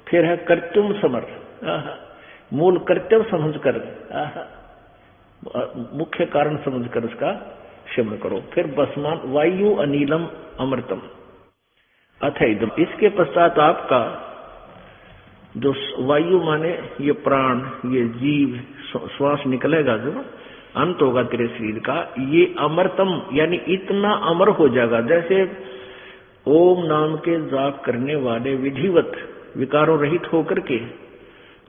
फिर है कर्तुम समर, मूल कर्तव्य समझकर, मुख्य कारण समझकर उसका शमन करो। फिर बसमान वायु अनिलम अमृतम अथ इदम, इसके पश्चात आपका जो वायु माने ये प्राण, ये जीव, श्वास निकलेगा जो अंत होगा तेरे शरीर का, ये अमृतम यानी इतना अमर हो जाएगा जैसे ओम नाम के जाप करने वाले विधिवत विकारों रहित होकर के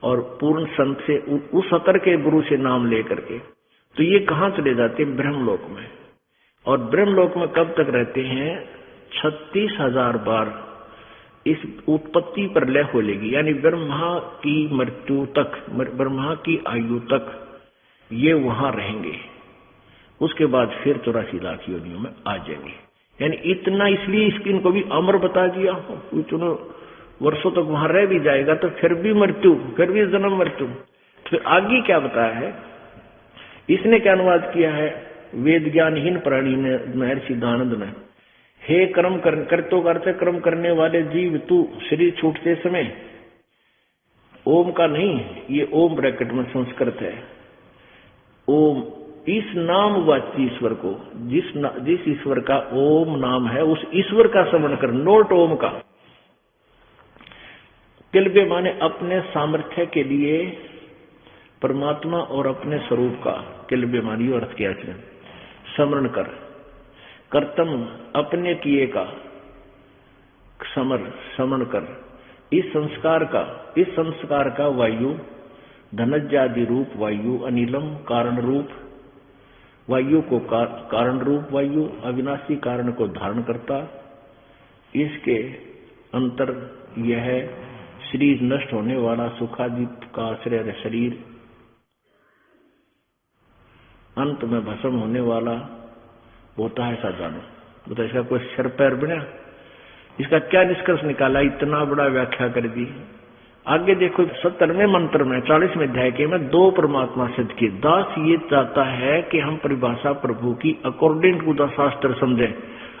और पूर्ण संत से उस अतर के गुरु से नाम लेकर के। तो ये कहाँ चले जाते हैं? ब्रह्मलोक में। और ब्रह्मलोक में कब तक रहते हैं? 36,000 बार इस उत्पत्ति पर लय हो लेगी, यानी ब्रह्मा की मृत्यु तक, ब्रह्मा की आयु तक ये वहां रहेंगे। उसके बाद फिर 84 लाख योनियों में आ जाएंगे। यानी इतना, इसलिए इसकी को भी अमर बता दिया। इतने वर्षों तक वहां रह भी जाएगा तो फिर भी मृत्यु, फिर भी जन्म मृत्यु। फिर आगे क्या बताया है? इसने क्या अनुवाद किया है? वेद ज्ञानहीन प्राणी ने, महर्षि दानंद ने, हे कर्म करतो करते कर्म करने वाले जीव, तू शरीर छूटते समय ओम का नहीं, ये ओम ब्रैकेट में संस्कृत है, ओम इस नामवाची ईश्वर को, जिस ईश्वर का ओम नाम है, उस ईश्वर का स्मरण कर, नोट ओम का। किल्बे माने अपने सामर्थ्य के लिए परमात्मा और अपने स्वरूप का, किल्बे मानी अर्थ किया स्मरण कर। कर्तम अपने किए का समन कर। इस संस्कार का वायु, धनज्यादि रूप वायु, अनिलम कारण रूप वायु को कारण रूप वायु, अविनाशी कारण को धारण करता। इसके अंतर यह है, शरीर नष्ट होने वाला, सुखादीप का आश्रय शरीर, अंत में भस्म होने वाला होता है, ऐसा जानो। बता इसका कोई सिर पैर बना? इसका क्या निष्कर्ष निकाला? इतना बड़ा व्याख्या कर दी। आगे देखो 70वें मंत्र में 40वें अध्याय के में दो परमात्मा सिद्ध किए। दास ये चाहता है कि हम परिभाषा प्रभु की अकॉर्डिंग टू द शास्त्र समझें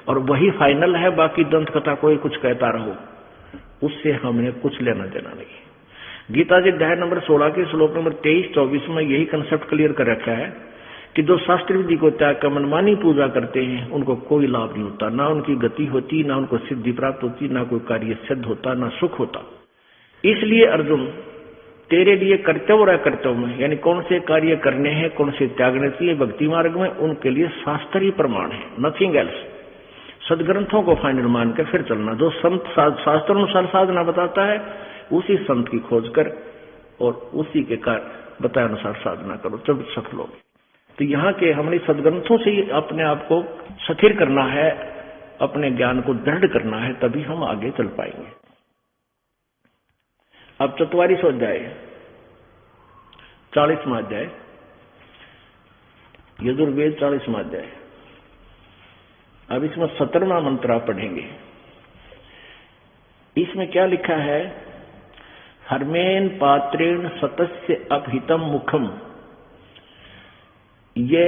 और वही फाइनल है, बाकी दंत कथा कोई कुछ कहता रहो, उससे हमने कुछ लेना देना नहीं। गीता जी अध्याय नंबर 16 के श्लोक नंबर 23-24 में यही कंसेप्ट क्लियर कर रखा है कि जो शास्त्र विधि को त्याग कर मनमानी पूजा करते हैं उनको कोई लाभ नहीं होता, ना उनकी गति होती, ना उनको सिद्धि प्राप्त होती, ना कोई कार्य सिद्ध होता, ना सुख होता। इसलिए अर्जुन, तेरे लिए कर्तव्य और अकर्तव्य में, यानी कौन से कार्य करने हैं, कौन से त्यागने चाहिए भक्ति मार्ग में, उनके लिए शास्त्र ही प्रमाण है, नथिंग एल्स। सदग्रंथों को फाइनल मान कर फिर चलना। जो संत शास्त्र अनुसार साधना बताता है उसी संत की खोज कर और उसी के कार्य बताए अनुसार साधना करो, तब सफल होगी। तो यहाँ के हमने सदग्रंथों से ही अपने आप को स्थिर करना है, अपने ज्ञान को दृढ़ करना है, तभी हम आगे चल पाएंगे। अब 44वां अध्याय, 40वां अध्याय, यजुर्वेद 40वां अध्याय। अब इसमें 17वां मंत्र आप पढ़ेंगे। इसमें क्या लिखा है? हर्मेन पात्रेण सतस्य अपहितम मुखम, ये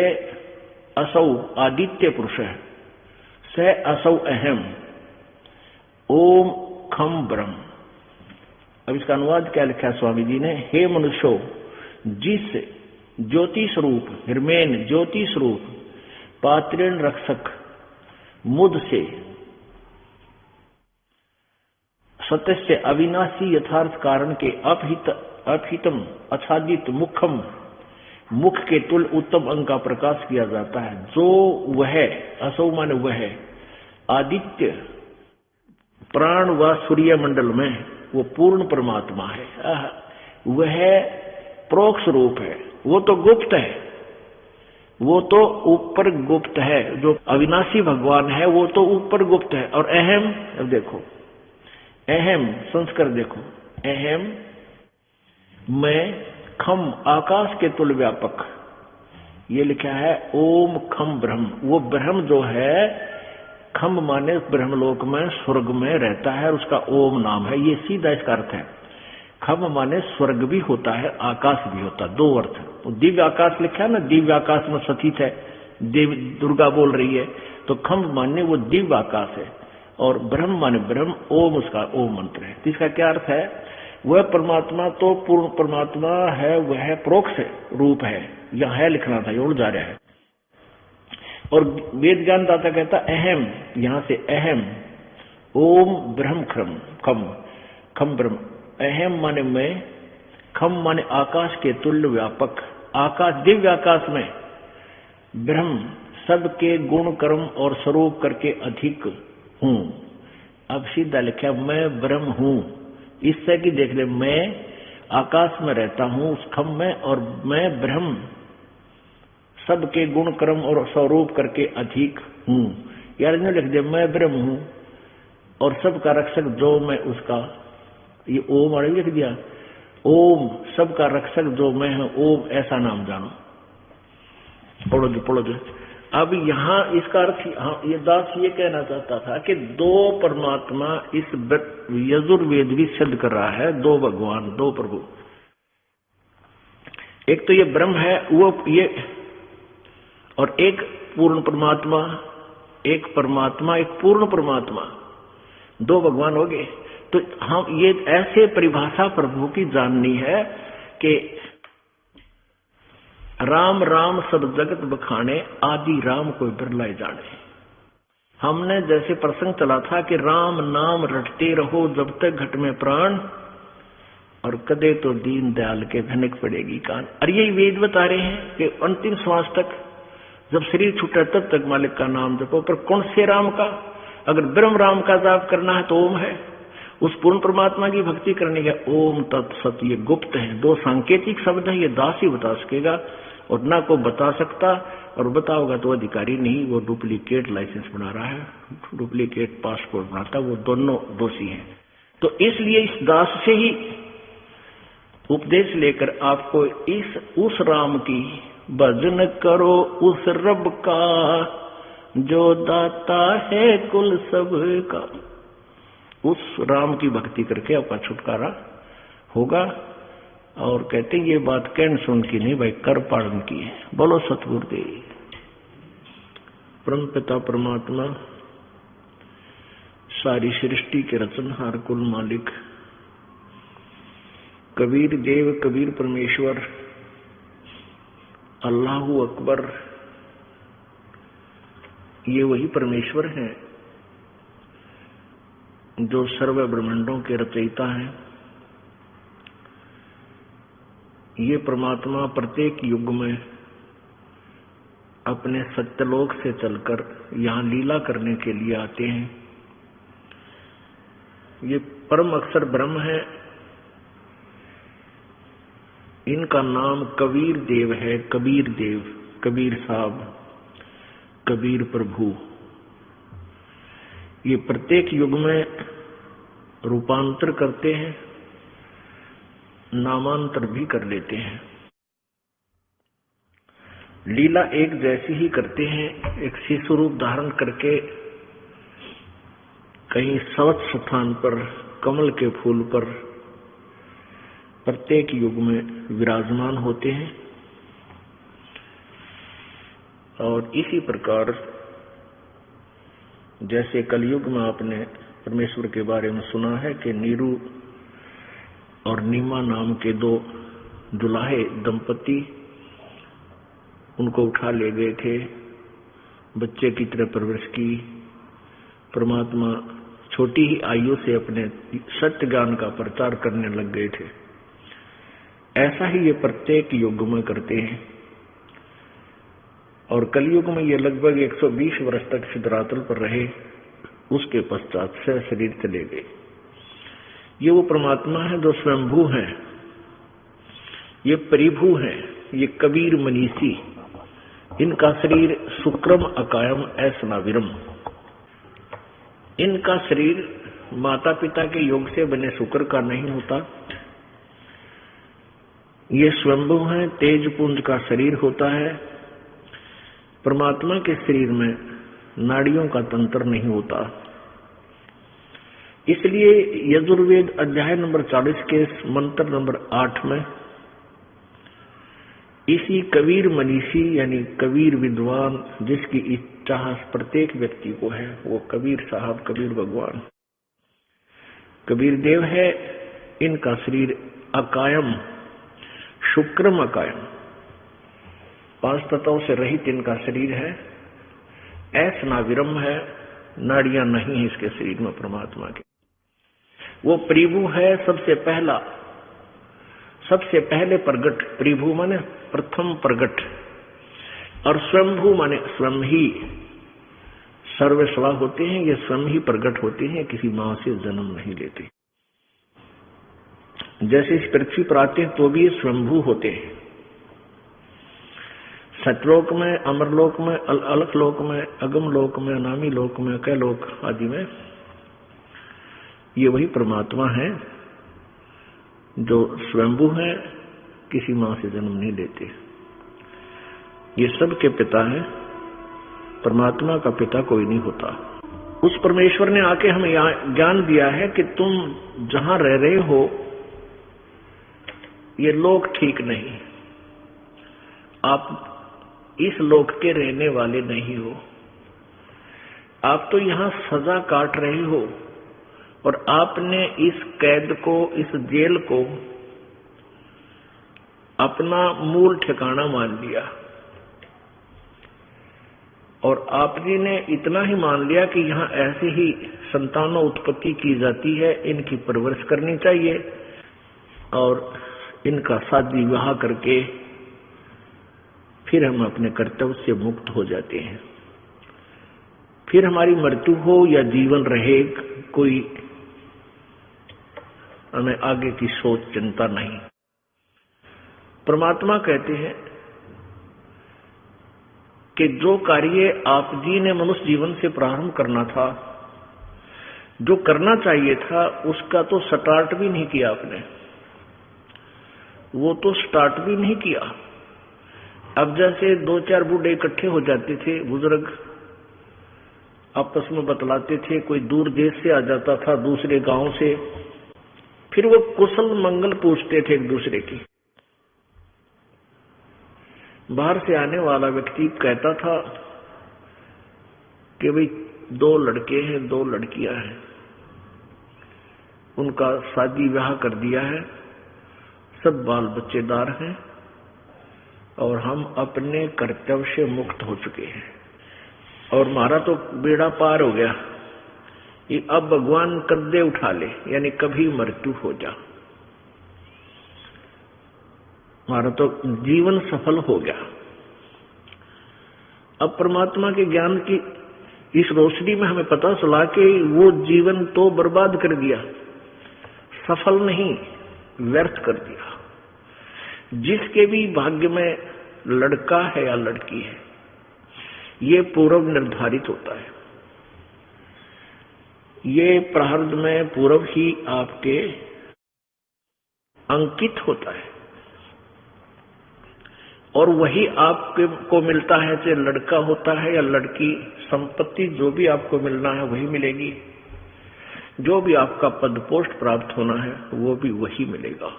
असौ आदित्य पुरुष है, स असौ अहम ओम खम ब्रह्म। अब इसका अनुवाद क्या लिखा है स्वामी जी ने? हे मनुष्यो, जिस ज्योति स्वरूप, हिरमेन ज्योति स्वरूप, पात्रेण रक्षक मुद से, सत्य से अविनाशी यथार्थ कारण के अपहितम आच्छादित मुखम, मुख के तुल उत्तम अंग का प्रकाश किया जाता है, जो वह असौ माने वह आदित्य प्राण व सूर्य मंडल में वो पूर्ण परमात्मा है। वह प्रोक्ष रूप है, वो तो गुप्त है, वो तो ऊपर गुप्त है। जो अविनाशी भगवान है वो तो ऊपर गुप्त है। और अहम, अब देखो अहम संस्कार देखो, अहम मैं खम आकाश के तुल व्यापक, ये लिखा है ओम खम ब्रह्म। वो ब्रह्म जो है, खम माने ब्रह्मलोक में स्वर्ग में रहता है, उसका ओम नाम है, ये सीधा इसका अर्थ है। खम माने स्वर्ग भी होता है, आकाश भी होता है, दो अर्थ। तो दिव्य आकाश लिखा है ना, दिव्य आकाश में स्थित है, देवी दुर्गा बोल रही है, तो खम माने वो दिव्य आकाश है, और ब्रह्म माने ब्रह्म, ओम उसका ओम मंत्र है। तो इसका क्या अर्थ है? वह परमात्मा तो पूर्ण परमात्मा है, वह प्रोक्ष रूप है, यह है लिखना था, उड़ जा रहा है। और वेद ज्ञान दाता कहता अहम, यहां से अहम ओम ब्रह्म खम खम ब्रह्म। अहम माने मैं, खम माने आकाश के तुल्य व्यापक, आकाश दिव्य आकाश में ब्रह्म सबके गुण कर्म और स्वरूप करके अधिक हूं। अब सीधा लिखा मैं ब्रह्म हूं, इससे कि देख ले, मैं आकाश में रहता हूं उस खम में, और मैं ब्रह्म सबके गुण कर्म और स्वरूप करके अधिक हूं। यार ने लिख दिया मैं ब्रह्म हूं और सबका रक्षक जो मैं उसका, ये ओम और लिख दिया ओम सबका रक्षक जो मैं हूं, ओम ऐसा नाम जानो। पढ़ोगे। अब यहाँ इसका अर्थ, हाँ, ये दास ये कहना चाहता था कि दो परमात्मा इस यजुर्वेद भी सिद्ध कर रहा है, दो भगवान, दो प्रभु। एक तो ये ब्रह्म है वो, ये, और एक पूर्ण परमात्मा, एक परमात्मा एक पूर्ण परमात्मा, दो भगवान हो गए। तो हम ये ऐसे परिभाषा प्रभु की जाननी है कि राम राम सब जगत बखाने, आदि राम कोई बिरलाए जाने। हमने जैसे प्रसंग चला था कि राम नाम रटते रहो जब तक घट में प्राण, और कदे तो दीन दयाल के भनक पड़ेगी कान। और यही वेद बता रहे हैं कि अंतिम श्वास तक, जब शरीर छूटे तब तक मालिक का नाम जपो। पर कौन से राम का? अगर ब्रह्म राम का जाप करना है तो ओम है, उस पूर्ण परमात्मा की भक्ति करने का ओम तत्सत, ये गुप्त है, दो सांकेतिक शब्द है, ये दास ही बता सकेगा और ना को बता सकता, और बताओगा तो अधिकारी नहीं, वो डुप्लीकेट लाइसेंस बना रहा है, डुप्लीकेट पासपोर्ट बनाता, वो दोनों दोषी हैं। तो इसलिए इस दास से ही उपदेश लेकर आपको उस राम की भजन करो, उस रब का जो दाता है कुल सब का। उस राम की भक्ति करके आपका छुटकारा होगा। और कहते हैं ये बात कहन सुन की नहीं भाई, कर पालन की है। बोलो सतगुरुदेव। परम पिता परमात्मा, सारी सृष्टि के रचनहार, कुल मालिक, कबीर देव, कबीर परमेश्वर, अल्लाहू अकबर, ये वही परमेश्वर हैं जो सर्व ब्रह्मांडों के रचयिता हैं। ये परमात्मा प्रत्येक युग में अपने सत्यलोक से चलकर यहाँ लीला करने के लिए आते हैं। ये परम अक्षर ब्रह्म है। इनका नाम कबीर देव है, कबीर देव, कबीर साहब, कबीर प्रभु। ये प्रत्येक युग में रूपांतर करते हैं, नामांतर भी कर लेते हैं। लीला एक जैसी ही करते हैं, एक शिशु रूप धारण करके कहीं स्वच्छ स्थान पर, कमल के फूल पर प्रत्येक युग में विराजमान होते हैं। और इसी प्रकार जैसे कलयुग में आपने परमेश्वर के बारे में सुना है कि नीरू और नीमा नाम के दो दुल्हे दंपति उनको उठा ले गए थे, बच्चे की तरह परवरिश की। परमात्मा छोटी ही आयु से अपने सत्य ज्ञान का प्रचार करने लग गए थे। ऐसा ही ये प्रत्येक युग में करते हैं। और कलयुग में ये लगभग 120 वर्ष तक सिद्धरातल पर रहे, उसके पश्चात से शरीर चले गए। ये वो परमात्मा है जो स्वयंभू है, ये परिभू है, ये कबीर मनीषी। इनका शरीर शुक्रम अकायम ऐसनाविरम। इनका शरीर माता पिता के योग से बने शुक्र का नहीं होता। ये स्वयंभू है, तेज पुंज का शरीर होता है। परमात्मा के शरीर में नाड़ियों का तंत्र नहीं होता। इसलिए यजुर्वेद अध्याय नंबर 40 के मंत्र नंबर 8 में इसी कबीर मनीषी यानी कबीर विद्वान, जिसकी इच्छा प्रत्येक व्यक्ति को है, वो कबीर साहब, कबीर भगवान, कबीर देव है। इनका शरीर अकायम, शुक्रम अकायम, 5 तत्वों से रहित इनका शरीर है। ऐसनाविरम है, नाड़ियां नहीं है इसके शरीर में परमात्मा के। वो परिभू है, सबसे पहला, सबसे पहले प्रगट। परिभू माने प्रथम प्रगट, और स्वयंभू माने स्वयं ही सर्वस्वा होते हैं। ये स्वयं ही प्रगट होते हैं, किसी मां से जन्म नहीं लेते। जैसे इस पृथ्वी पर आते हैं तो भी ये स्वयंभू होते हैं। सतलोक में, अमरलोक में, अलख लोक में, अगम लोक में, अनामी लोक में, कैलोक आदि में ये वही परमात्मा है जो स्वयंभू है, किसी मां से जन्म नहीं लेते। ये सब के पिता है, परमात्मा का पिता कोई नहीं होता। उस परमेश्वर ने आके हमें ज्ञान दिया है कि तुम जहां रह रहे हो ये लोक ठीक नहीं, आप इस लोक के रहने वाले नहीं हो। आप तो यहां सजा काट रहे हो, और आपने इस कैद को, इस जेल को अपना मूल ठिकाना मान लिया। और आप जी ने इतना ही मान लिया कि यहाँ ऐसे ही संतानों उत्पत्ति की जाती है, इनकी परवरिश करनी चाहिए और इनका शादी विवाह करके फिर हम अपने कर्तव्य से मुक्त हो जाते हैं। फिर हमारी मृत्यु हो या जीवन रहे, कोई हमें आगे की सोच चिंता नहीं। परमात्मा कहते हैं कि जो कार्य आप जी ने मनुष्य जीवन से प्रारंभ करना था, जो करना चाहिए था, उसका तो स्टार्ट भी नहीं किया आपने, वो तो स्टार्ट भी नहीं किया। अब जैसे 2-4 बूढ़े इकट्ठे हो जाते थे, बुजुर्ग आपस में बतलाते थे, कोई दूर देश से आ जाता था, दूसरे गांव से, फिर वो कुशल मंगल पूछते थे एक दूसरे की। बाहर से आने वाला व्यक्ति कहता था कि भाई 2 लड़के हैं, 2 लड़कियां हैं, उनका शादी विवाह कर दिया है, सब बाल बच्चेदार हैं और हम अपने कर्तव्य से मुक्त हो चुके हैं और हमारा तो बेड़ा पार हो गया, ये अब भगवान कद्दे उठा ले, यानी कभी मृत्यु हो जा, हमारा तो जीवन सफल हो गया। अब परमात्मा के ज्ञान की इस रोशनी में हमें पता चला कि वो जीवन तो बर्बाद कर दिया, सफल नहीं, व्यर्थ कर दिया। जिसके भी भाग्य में लड़का है या लड़की है, ये पूर्व निर्धारित होता है, ये प्रारब्ध में पूर्व ही आपके अंकित होता है और वही आपके को मिलता है, चाहे लड़का होता है या लड़की, संपत्ति जो भी आपको मिलना है वही मिलेगी, जो भी आपका पद पोस्ट प्राप्त होना है वो भी वही मिलेगा।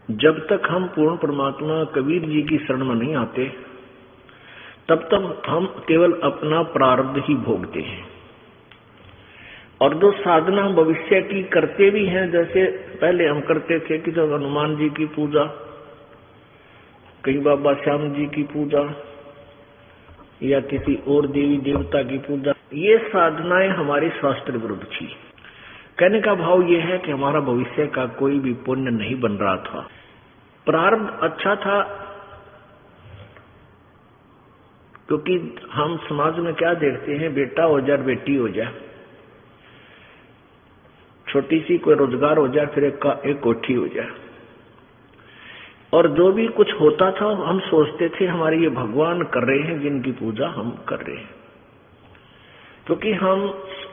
जब तक हम पूर्ण परमात्मा कबीर जी की शरण में नहीं आते, तब तक हम केवल अपना प्रारब्ध ही भोगते हैं। और जो साधना हम भविष्य की करते भी हैं, जैसे पहले हम करते थे कि जब हनुमान जी की पूजा, कहीं बाबा श्याम जी की पूजा या किसी और देवी देवता की पूजा, ये साधनाएं हमारे शास्त्र विरुद्ध थी। कहने का भाव यह है कि हमारा भविष्य का कोई भी पुण्य नहीं बन रहा था। प्रारब्ध अच्छा था, क्योंकि हम समाज में क्या देखते हैं, बेटा हो जाए बेटी हो जाए, छोटी सी कोई रोजगार हो जाए, फिर एक कोठी हो जाए, और जो भी कुछ होता था हम सोचते थे हमारे ये भगवान कर रहे हैं जिनकी पूजा हम कर रहे हैं, क्योंकि हम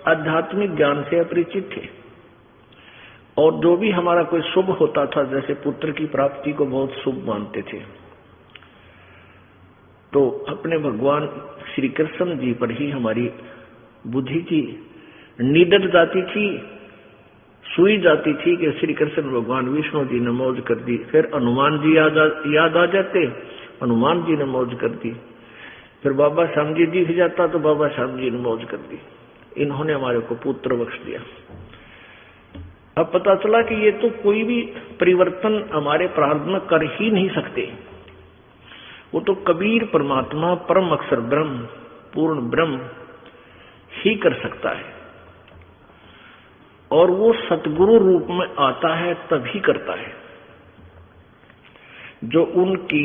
आध्यात्मिक ज्ञान से अपरिचित थे। और जो भी हमारा कोई शुभ होता था, जैसे पुत्र की प्राप्ति को बहुत शुभ मानते थे, तो अपने भगवान श्री कृष्ण जी पर ही हमारी बुद्धि की निडर जाती थी, सुई जाती थी कि श्री कृष्ण भगवान विष्णु जी ने मौज कर दी, फिर हनुमान जी याद आ जाते, हनुमान जी ने मौज कर दी, फिर बाबा श्याम जी दिख जाता तो बाबा श्याम जी ने मौज कर दी, इन्होंने हमारे को पुत्र बख्श दिया। अब पता चला कि ये तो कोई भी परिवर्तन हमारे प्रारब्ध में कर ही नहीं सकते, वो तो कबीर परमात्मा परम अक्षर ब्रह्म, पूर्ण ब्रह्म ही कर सकता है, और वो सतगुरु रूप में आता है तभी करता है, जो उनकी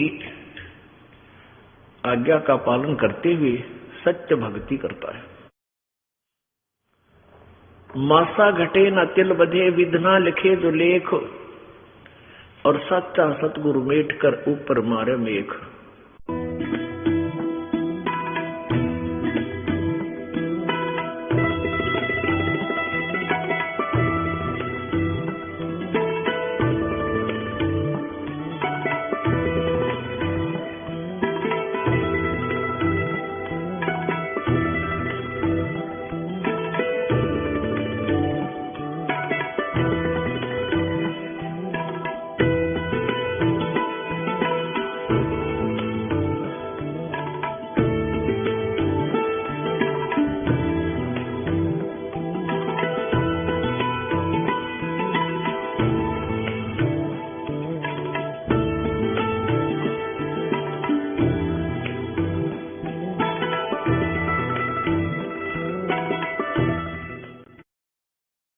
आज्ञा का पालन करते हुए सत्य भक्ति करता है। मासा घटे न तिल बधे, विधना लिखे जो लेख, और सच्चा सतगुरु मेट कर ऊपर मारे मेघ।